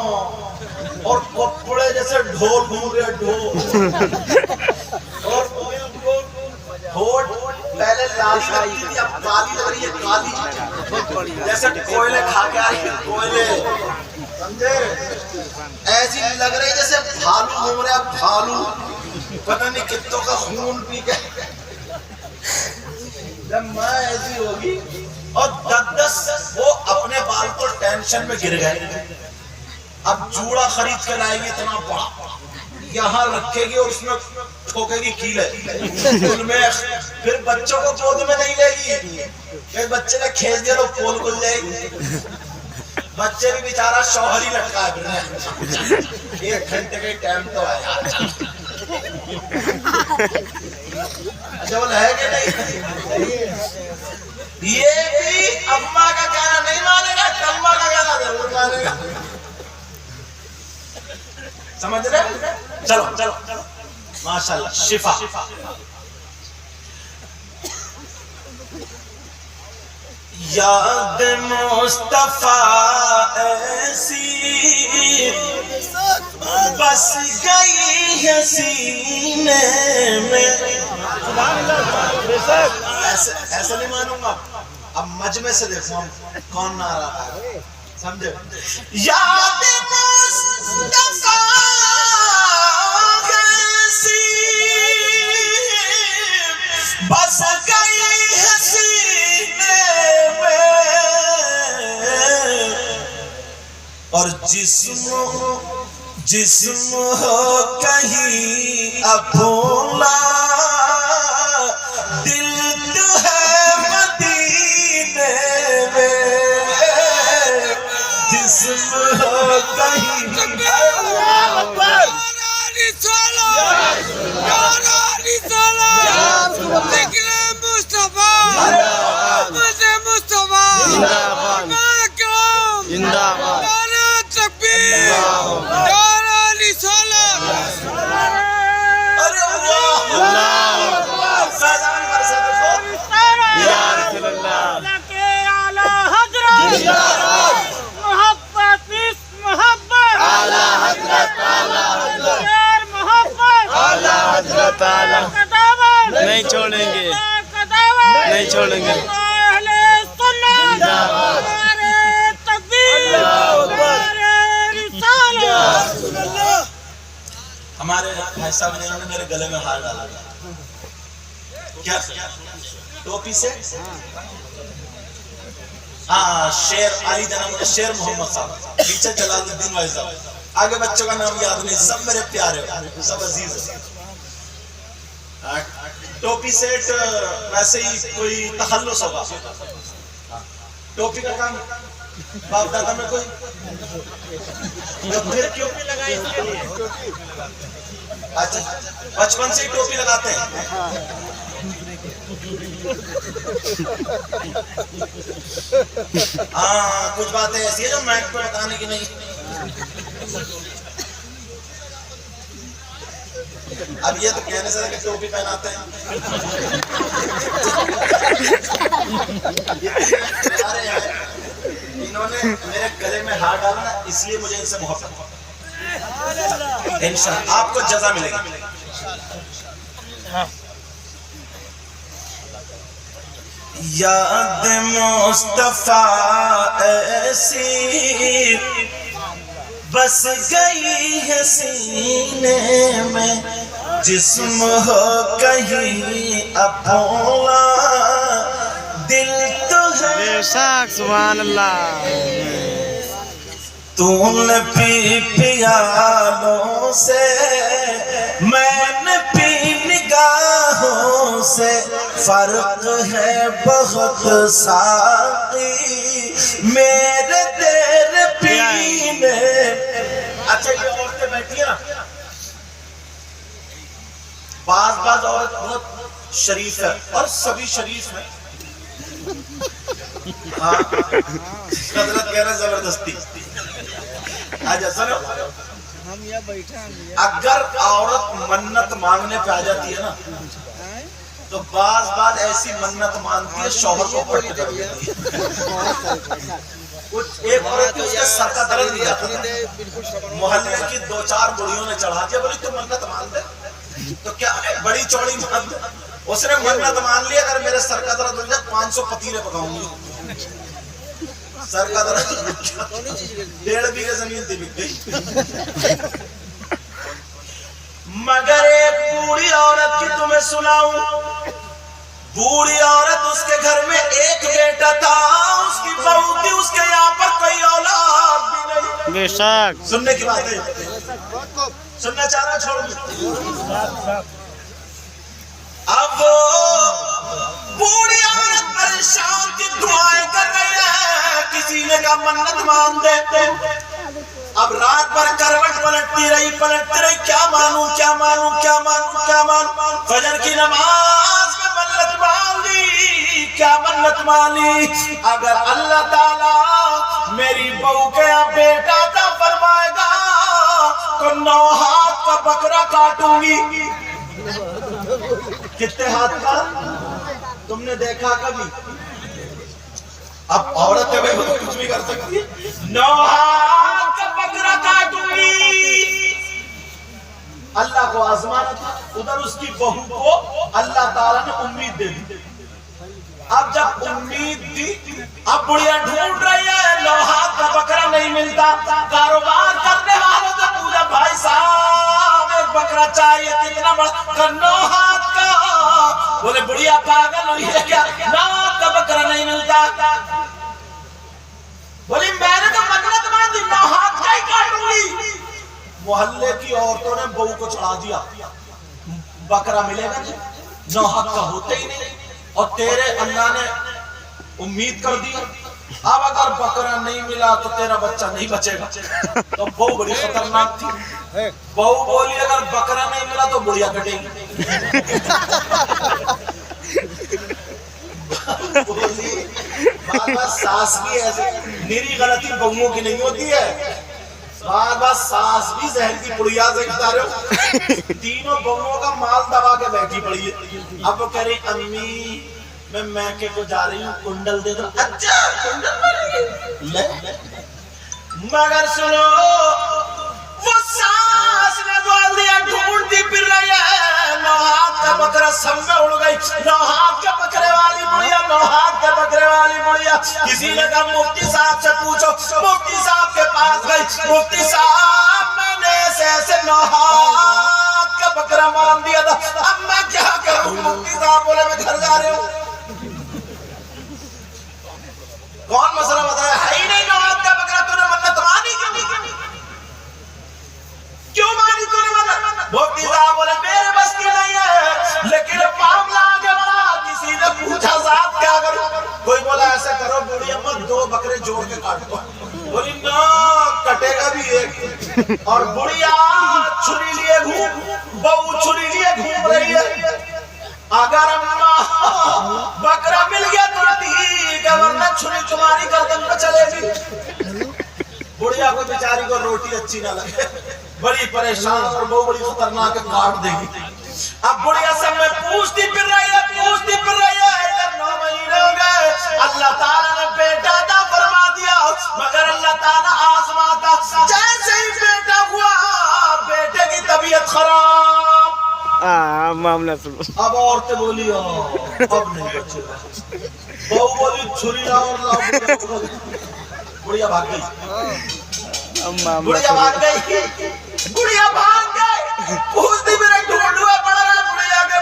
اور کپڑے جیسے ڈھول گھوم رہے ڈھول, اور ہونٹ پہلے لال کرتی تھی اب کالی لگ رہی ہے, کالی جیسے کوئلے کھا کے آ رہی ہے, کوئلے. سمجھے, ایسی لگ رہی جیسے بھالو گھوم رہے, اب بھالو پتہ نہیں کتوں کا خون پی کے. جب ماں ایسی ہوگی اور 10 وہ اپنے بال کو ٹینشن میں گر گئے, اب جوڑا خرید کے لائے گی اتنا بڑا, یہاں رکھے گی اور اس میں ٹھوکے گی کیلے, ان میں پھر بچوں کو گود میں نہیں لے گی, پھر بچے نے کھینچ دیا تو پول کھل جائے گی. بچے بھی بیچارہ شوہر ہی لٹکا ہے, 1 گھنٹے کا ٹائم تو آیا. اچھا وہ ہے کہ نہیں, یہ بھی اماں کا کہنا نہیں مانے گا, کما کا کہنا ضرور مانے گا. سمجھ رہے؟ چلو ماشاءاللہ شفا. یاد مصطفیٰ ایسی بس گئی ہے سینے میں. ایسا نہیں مانوں گا, اب مجمع سے دیکھو کون نہ رہا ہے. سمجھے, یاد مصطفیٰ جسم ہو کہیں اپنا دل تو ہے مدینے میں جسم ہو کہیں نہیں چھوڑیں گے نہیں چھوڑیں گے ہمارے بھائی صاحب نے میرے گلے میں ہار ڈالا کیا ٹوپی سے ہاں شیر علی جناب شیر محمد صاحب پیچھے جلال الدین بھائی صاحب آگے بچوں کا نام یاد نہیں سب میرے پیارے سب عزیز ہیں ٹوپی سیٹ ویسے ہی کوئی تخلص ہوگا ٹوپی کا کام باپ دادا میں کوئی پھر کیوں لگائی اس کے لیے اچھا بچپن سے ہی ٹوپی لگاتے ہیں ہاں کچھ باتیں ایسی ہیں جو مائک پہ بتانے کی نہیں اب یہ تو کہنے سے کہ ٹوپی پہناتے ہیں انہوں نے میرے گلے میں ہاتھ ڈالا نا اس لیے مجھے ان سے محبت انشاءاللہ آپ کو جزا ملے گی یاد مصطفیٰ ایسی بس گئی ہے سینے میں جسم ہو کہیں اپنا دل تو ہے بے شک سبحان اللہ تو نے پی پیالوں سے میں نے پی نگاہوں سے فرق ہے بہت ساقی میرے تیرے پینے اچھا یہ عورتیں بیٹھی ہیں نا بعض عورت بہت شریف ہے اور سبھی شریف ہیں ہاں حضرت کہہ رہے ہیں زبردستی اگر عورت منت مانگنے پہ آ جاتی ہے نا تو بعض ایسی منت مانگتی ہے شوہر کو پٹ کر دیتی ہے کچھ ایک عورت اس کے سر کا درد نہیں جاتا تھا محلے کی 2-4 بڑیوں نے چڑھا دیا بولی تو منت مان دے تو کیا بڑی چوڑی مان دے اس نے منت مان لیا اگر میرے سر کا درد ہو جائے 500 پتیلے پکاؤں گی سر کا درد 1.5 بیگھے زمین تھی بک گئی مگر ایک بوڑھی عورت کی تمہیں سناؤں بوڑھی عورت اس کے گھر میں ایک بیٹا تھا اس کی بہو تھی اس کے یہاں پر کوئی اولاد بھی نہیں بے شک سننے کی بات ہے سننا چاہ رہا چھوڑ دیں اب وہ بوڑھی عورت پریشان کی دعائیں کر رہی ہے کسی نے کہا منت مان دے اب رات بھر کروٹ پلٹتی رہی کیا مانوں فجر کی نماز میں منت مان لی کیا منت مانی اگر اللہ تعالیٰ میری بہو کا بیٹا عطا فرمائے گا تو 9 ہاتھ کا بکرا کاٹوں گی کتنے ہاتھ کا تم نے دیکھا کبھی اب عورت ہے بھائی وہ تو کچھ بھی کر سکتی ہے 9 ہاتھ کا بکرا کاٹوں گی اللہ کو آزمانا تھا ادھر اس کی بہو کو اللہ تعالیٰ نے امید دے دی اب جب امید دی اب بڑھیا ڈھونڈ رہی ہے 9 ہاتھ کا بکرا نہیں ملتا کاروبار کرنے والوں سے پوچھا بھائی صاحب ایک بکرا چاہیے کتنا بڑا 9 ہاتھ کا بولے بڑھیا پاگل ہوئی ہے کیا 9 ہاتھ کا بکرا نہیں ملتا بولی میں نے تو منت مان دی 9 ہاتھ کا ہی محلے کی عورتوں نے بہو کو چڑھا دیا، بکرا ملے گا نہیں، نوحق کا ہوتے ہی نہیں، اور تیرے اللہ نے امید کر دی اب اگر بکرا نہیں ملا تو تیرا بچہ نہیں بچے گا۔ تو بہو بڑی خطرناک تھی، بہو بولی اگر بکرا نہیں ملا تو بڑھیا کٹے گی۔ بولی بابا ساس بھی ایسے، میری غلطی بہوؤں کی نہیں ہوتی ہے، بابا ساس بھی زہر کی پڑیا سے بتا رہے ہو، تینوں بہوؤں کا مال دبا کے بیٹھی پڑی ہے۔ اب وہ کہہ رہی امی میں میکے کو جا رہی ہوں، کنڈل دے دو۔ اچھا کنڈل لے، مگر سنو وہ ساس نے بول دیا ڈھونڈتی پھر رہی ہے، نوحات کا بکرا سب میں اڑ گئی، نوحات کے بکرے والی بڑھیا، نوحات کے بکرے والی بڑھیا۔ کسی نے کہا مفتی صاحب سے پوچھو، مفتی صاحب کے پاس گئی، مفتی صاحب میں نے ایسے نوحات کا بکرا مان دیا تھا، اب میں کیا کروں؟ مفتی صاحب بولے میں گھر جا رہے ہوں۔ کون مسئلہ بتایا؟ ہے ہی نہیں نوحات کا بکرا، تو نے منت مانی کیوں مانی تو نے منت؟ مفتی صاحب بولے میرے بس کی نہیں ہے، لیکن معاملہ آگے بڑھا، کسی نے پوچھا صاحب کیا کروں؟ کوئی بولا ایسا کرو بوڑھی امت 2 بکرے جوڑ کے کاٹ دو، بولی نا کٹے گا بھی ایک، اور بڑھیا چھری لیے گھوم، بہو چھری لیے گھوم رہی ہے، اگر اماں بکرا مل گیا تو ٹھیک ہے ورنہ چھری تمہاری گردن پہ چلے گی۔ بڑھیا کو بیچاری کو روٹی اچھی نہ لگے، بڑی پریشان، اور بہو بڑی خطرناک کاٹ دے گی۔ اب بڑھیا سب میں پوچھتی پھر رہی ہے، پوچھتی پھر رہی ہے، ادھر 9 مہینے ہو گئے، اللہ تعالیٰ نے بیٹا عطا فرما دیا، مگر اللہ تعالیٰ آزماتا، جیسے ہی بیٹا ہوا بیٹے کی طبیعت خراب۔ معاملہ سنو، اب عورتیں بولی اب نہیں بچے گا، بہو بولی چھری لاؤ اور لاؤ، بڑھیا بھاگ گئی، بڑھیا بھاگ گئی، بڑھیا بھاگ گئی، پوچھتی میرے ڈھونڈوا پڑ رہا ہے،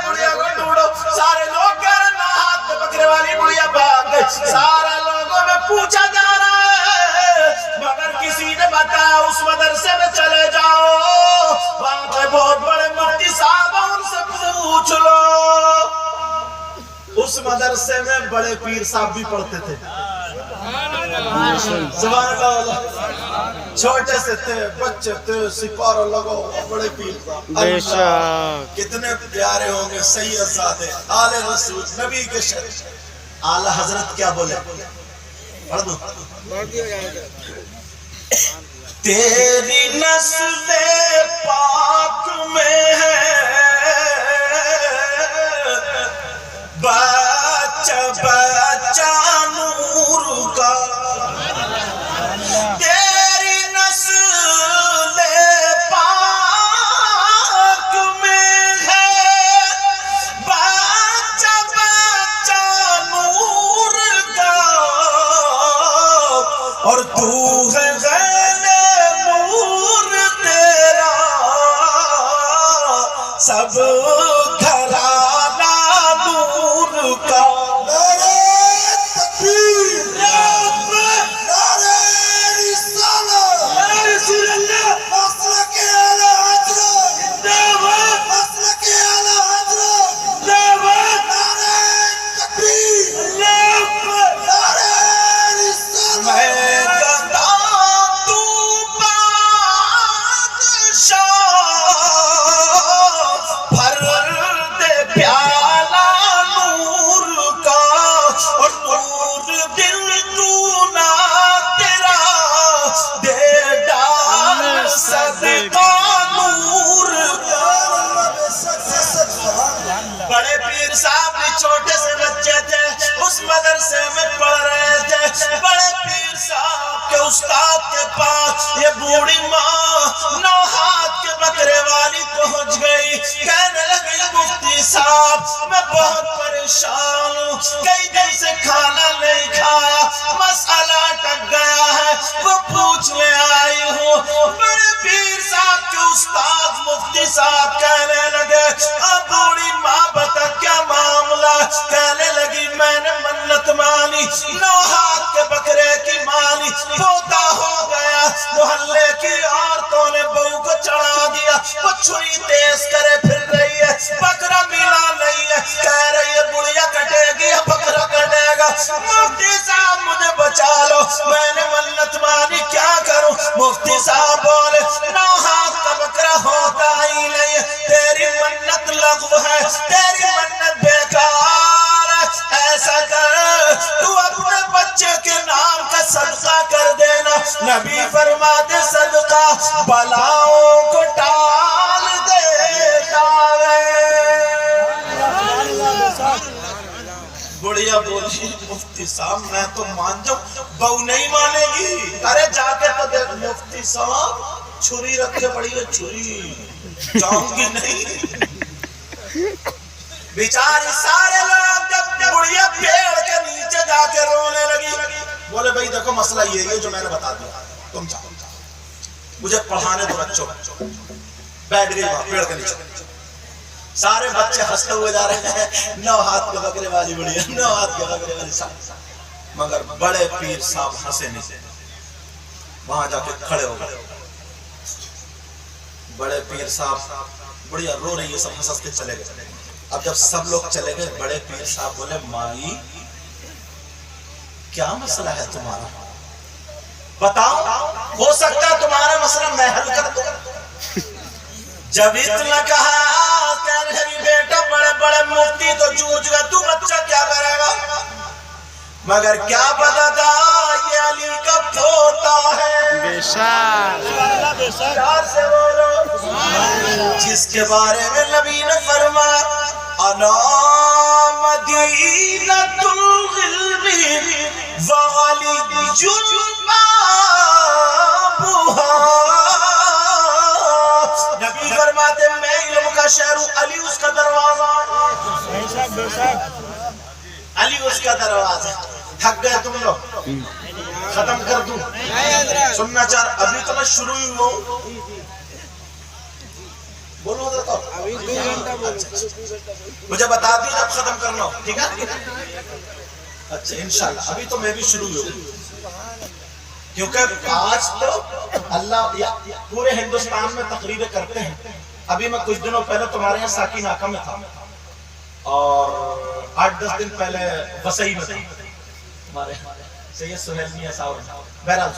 بڑھیا کو ڈھونڈو، سارے لوگ کہہ رہے نوحات کے بکرے والی بڑھیا بھاگ گئی، سارے لوگوں میں پوچھا جا رہا ہے، مگر کسی نے بتایا اس مدرسے میں چلے جاؤ، وہاں پہ بہت بڑے مفتی صاحب ہیں، ان سے پوچھ لو۔ اس مدرسے میں بڑے پیر صاحب بھی پڑھتے تھے، سبحان اللہ، چھوٹے سے تھے، بچے تھے، سپارہ لگا بڑے پیر صاحب، کتنے پیارے ہوں گے، سید زادے، آل رسول، نبی کے شریف۔ اعلی حضرت کیا بولے؟ پڑھ دو، تیری نسل پاک میں ہے بچہ بچہ نور کا، تیری نسل پاک میں ہے بچہ بچہ نور کا، اور تو ہے غیر نور تیرا سب گھرانہ نور کا۔ بڑے پیر صاحب بھی چھوٹے سے بچے تھے، اس مدرسے میں پڑھ رہے تھے، بڑے پیر صاحب کے استاد کے پاس یہ بوڑھی ماں نوحات کے بکرے والی پہنچ گئی، کہنے لگی مفتی صاحب میں بہت پریشان ہوں، کئی دن سے کھانا نہیں کھایا، مسئلہ اٹک گیا ہے، وہ پوچھنے آئی ہوں۔ بڑے پیر صاحب کے استاد مفتی صاحب کہنے لگے بوڑھی ماں بتا کیا معاملہ؟ کہنے لگی میں نے منت مانی، نوحات کے بکرے کی مانی، پوتا ہو گیا، محلے کی عورت چھری تیز کرے پھر رہی ہے، بکرا ملا نہیں ہے، کہہ رہی ہے بڑھیا کٹے گی یا بکرا کٹے گا؟ مفتی صاحب مجھے بچا لو، میں نے منت مانی کیا کروں؟ مفتی صاحب بولے 9 ہاتھ کا بکرا ہوتا ہی نہیں ہے، تیری منت لغو ہے، تیری منت بیکار ہے، ایسا کر تو اپنے بچے کے نام کا صدقہ کر دینا۔ نبی فرماتے صدقہ بلاؤں کو ٹال دیتا ہے۔ بڑھیا بولی مفتی صاحب میں تو مان جاؤں، بہو نہیں مانے گی۔ ارے جا کے تو دیکھ مفتی صاحب چھری رکھے پڑی ہے، چھری جاؤں گی نہیں۔ بیچاری سارے لوگ جب بڑھیا پیڑ کے نیچے جا کے رونے لگی، بولے بھائی دیکھو مسئلہ یہ ہے جو میں نے بتا دیا، تم جاؤ مجھے پڑھانے دو بچوں۔ بیٹھ گئی وہاں پیڑ کے نیچے، سارے بچے ہنستے ہوئے جا رہے ہیں، 9 ہاتھ کے بکرے والی بڑھیا، 9 ہاتھ کے بکرے والی صاحب، مگر بڑے پیر صاحب ہنسے نہیں، وہاں جا کے کھڑے ہو گئے۔ بڑے پیر صاحب بڑھیا رو رہی ہے، سب ہنس کے چلے گئے۔ اب جب سب لوگ چلے گئے، بڑے پیر صاحب بولے مائی کیا مسئلہ ہے تمہارا؟ بتاؤ، ہو سکتا ہے تمہارا مسئلہ میں حل کر دوں۔ جب اتنا کہا کہ میری بیٹا بڑے بڑے مفتی تو جھوٹ گئے، تو بچہ کیا کرے گا؟ مگر کیا پتا تھا یہ علی کا پوتا ہے، بے شک پیار سے بولو، جس کے بارے میں نبی نے فرمایا انا مدینۃ العلم وعلی جنبابھا۔ نبی فرماتے میں علم کا شہر ہوں، علی اس کا دروازہ، علی اس کا دروازہ۔ تھک گئے تم لوگ؟ ختم کر دوں؟ سننا چاہ رہا ابھی تو میں شروع ہی ہوا ہوں، بولو حضرت مجھے بتا دی جب ختم کرنا ہو، ٹھیک ہے؟ اچھا انشاءاللہ ابھی تو میں بھی شروع ہی ہوں، کیونکہ آج تو اللہ پورے ہندوستان میں تقریریں کرتے ہیں۔ ابھی میں کچھ دنوں پہلے تمہارے یہاں ساکی ناکہ میں تھا، اور 8-10 دن پہلے وسئی میں تھا، ہمارے سید سہیل میاں صاحب۔ بہرحال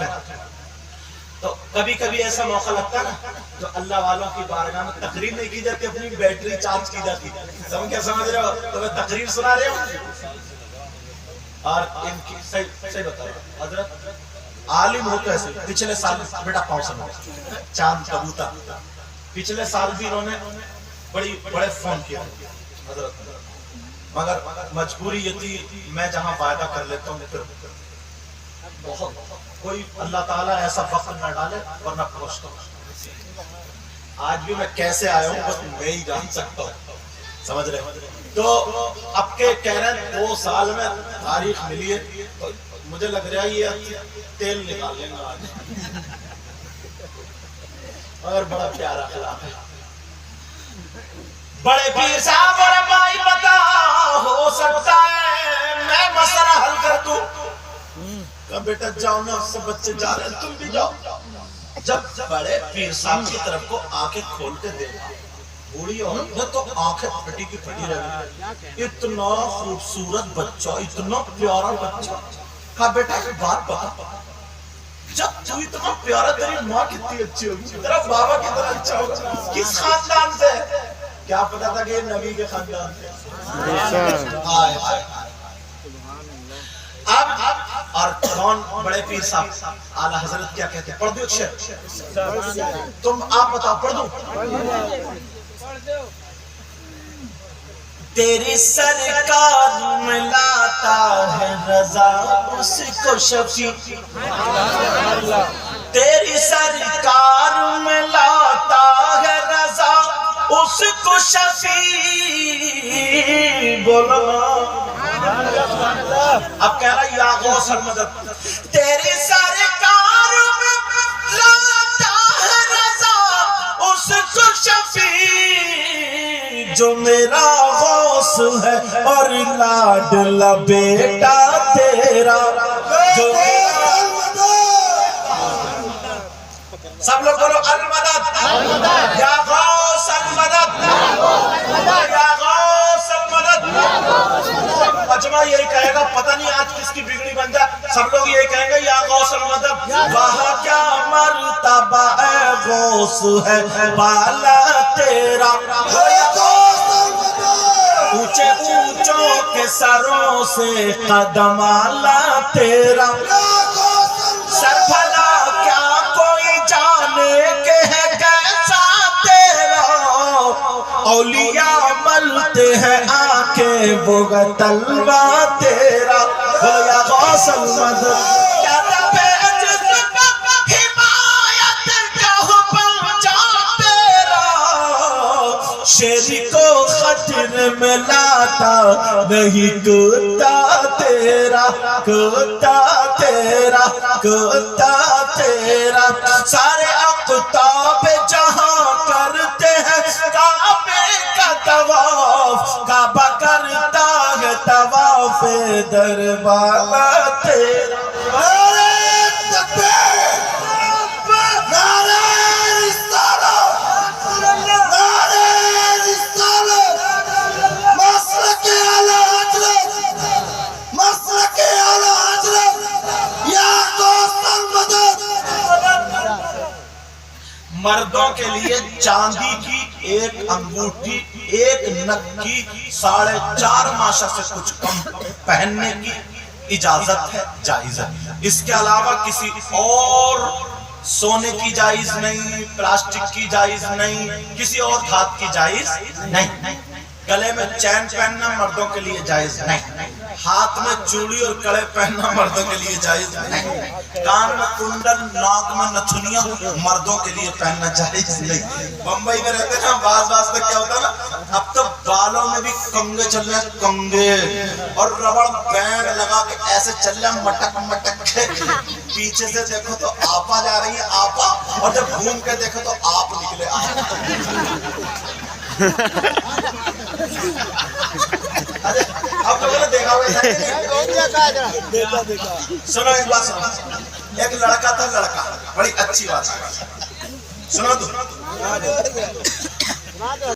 تو کبھی کبھی ایسا موقع لگتا ہے نا جو اللہ والوں کی بارگاہ میں تقریر نہیں کی جاتی، اپنی بیٹری چارج کی جاتی۔ تم کیا سمجھ رہے ہو؟ تمہیں تقریر سنا رہے ہو، اور ان کی صحیح بتاؤ حضرت عالم ہوتا ہے۔ پچھلے سال بیٹا پاؤں سنا چاند کبوتر، پچھلے سال بھی انہوں نے بڑے فون کیا حضرت، مگر مجبوری یہ تھی میں جہاں وعدہ کر لیتا ہوں پھر بہت کوئی اللہ تعالیٰ ایسا وقت نہ ڈالے ورنہ پہنچتا ہوں۔ آج بھی میں کیسے آیا ہوں بس میں ہی جان سکتا ہوں، سمجھ رہے؟ تو اب کے کہہ رہے ہیں 2 سال میں تاریخ ملی ہے، تو مجھے لگ رہا ہے یہ تیل نکال لیں گا آج، اور بڑا پیارا خلاف ہے۔ بڑے پیر صاحب بڑے بھائی بتا ہو سکتا ہے میں مسئلہ حل کر دوں؟ کہا بیٹا جاؤ نا، سب بچے جا رہے ہیں تم بھی جاؤ۔ جب بڑے پیر صاحب کی طرف کو آنکھیں کھول کے دیکھا، بوڑھی عورت نے تو آنکھیں پھٹی کی پھٹی رہی، اتنا خوبصورت بچہ، اتنا پیارا بچہ۔ کہا بیٹا ایک بات بتا، جب تو اتنا پیارا تیری ماں کتنی اچھی ہوگی، تیرا بابا کتنا اچھا ہوگا، کس خاندان سے؟ کیا پتا تھا کہ یہ نبی کے خاندان سے؟ اب اور کون بڑے پیر صاحب اعلیٰ حضرت کیا کہتے ہیں؟ پڑھ دو ایک شعر، تم آپ بتاؤ، پڑھ دو۔ تیری سرکار میں لاتا ہے رضا اس کو شفیع، تیری سرکار میں لاتا ہے رضا اس کو شفیع، بولو اب کہہ رہا یا غوث المدد، تیری سرکار میں لاتا ہے رضا اس کو شفیع، جو میرا غوث ہے اور لاڈلا بیٹا تیرا، جو سب لوگ بولو المدد یا غوث قوس ہے بالا تیرا، اونچے اونچوں کے سروں سے قدم آلہ تیرا، سر بھلا کیا کوئی جانے کہ ہے کیسا تیرا، اولیاء ملتے ہیں آنکھیں وہ تلوہ تیرا، گویا غوث المدد کیا دبے جسم حمایت کا پہنچا تیرا، شیر کو خطر میں لاتا نہیں کتا تیرا، کتا تیرا، کتا تیرا، سارے اقطاب جہاں کرتے ہیں کعبے کا طواف، کعبہ کرتا ہے طواف دربار تیرا، مردوں کے لیے چاندی کی ایک انگوٹھی ایک نگ کی 4.5 ماشا سے کچھ کم پہننے کی اجازت ہے، جائز ہے، اس کے علاوہ کسی اور سونے کی جائز نہیں، پلاسٹک کی جائز نہیں، کسی اور دھات کی جائز نہیں، گلے میں چین پہننا مردوں کے لیے جائز نہیں، ہاتھ میں چوڑی اور کڑے پہننا مردوں کے لیے جائز نہیں، کان میں کنڈل، ناک میں نتھنیاں مردوں کے لیے پہننا جائز نہیں۔ بمبئی میں رہتے ہیں بعض تک کیا ہوتا ہے نا، اب تو بالوں میں بھی کنگے چل رہے ہیں، کنگے، اور ربڑ بینڈ لگا کے ایسے چل رہے ہیں مٹک مٹک کے، پیچھے سے دیکھو تو آپا جا رہی ہے، آپا، اور جب گھوم کے دیکھو تو آپ نکلے آپ لوگوں نے دیکھا ہوئے تھا، سنو ایک بات سنو، ایک لڑکا تھا، لڑکا بڑی اچھی بات سنو تو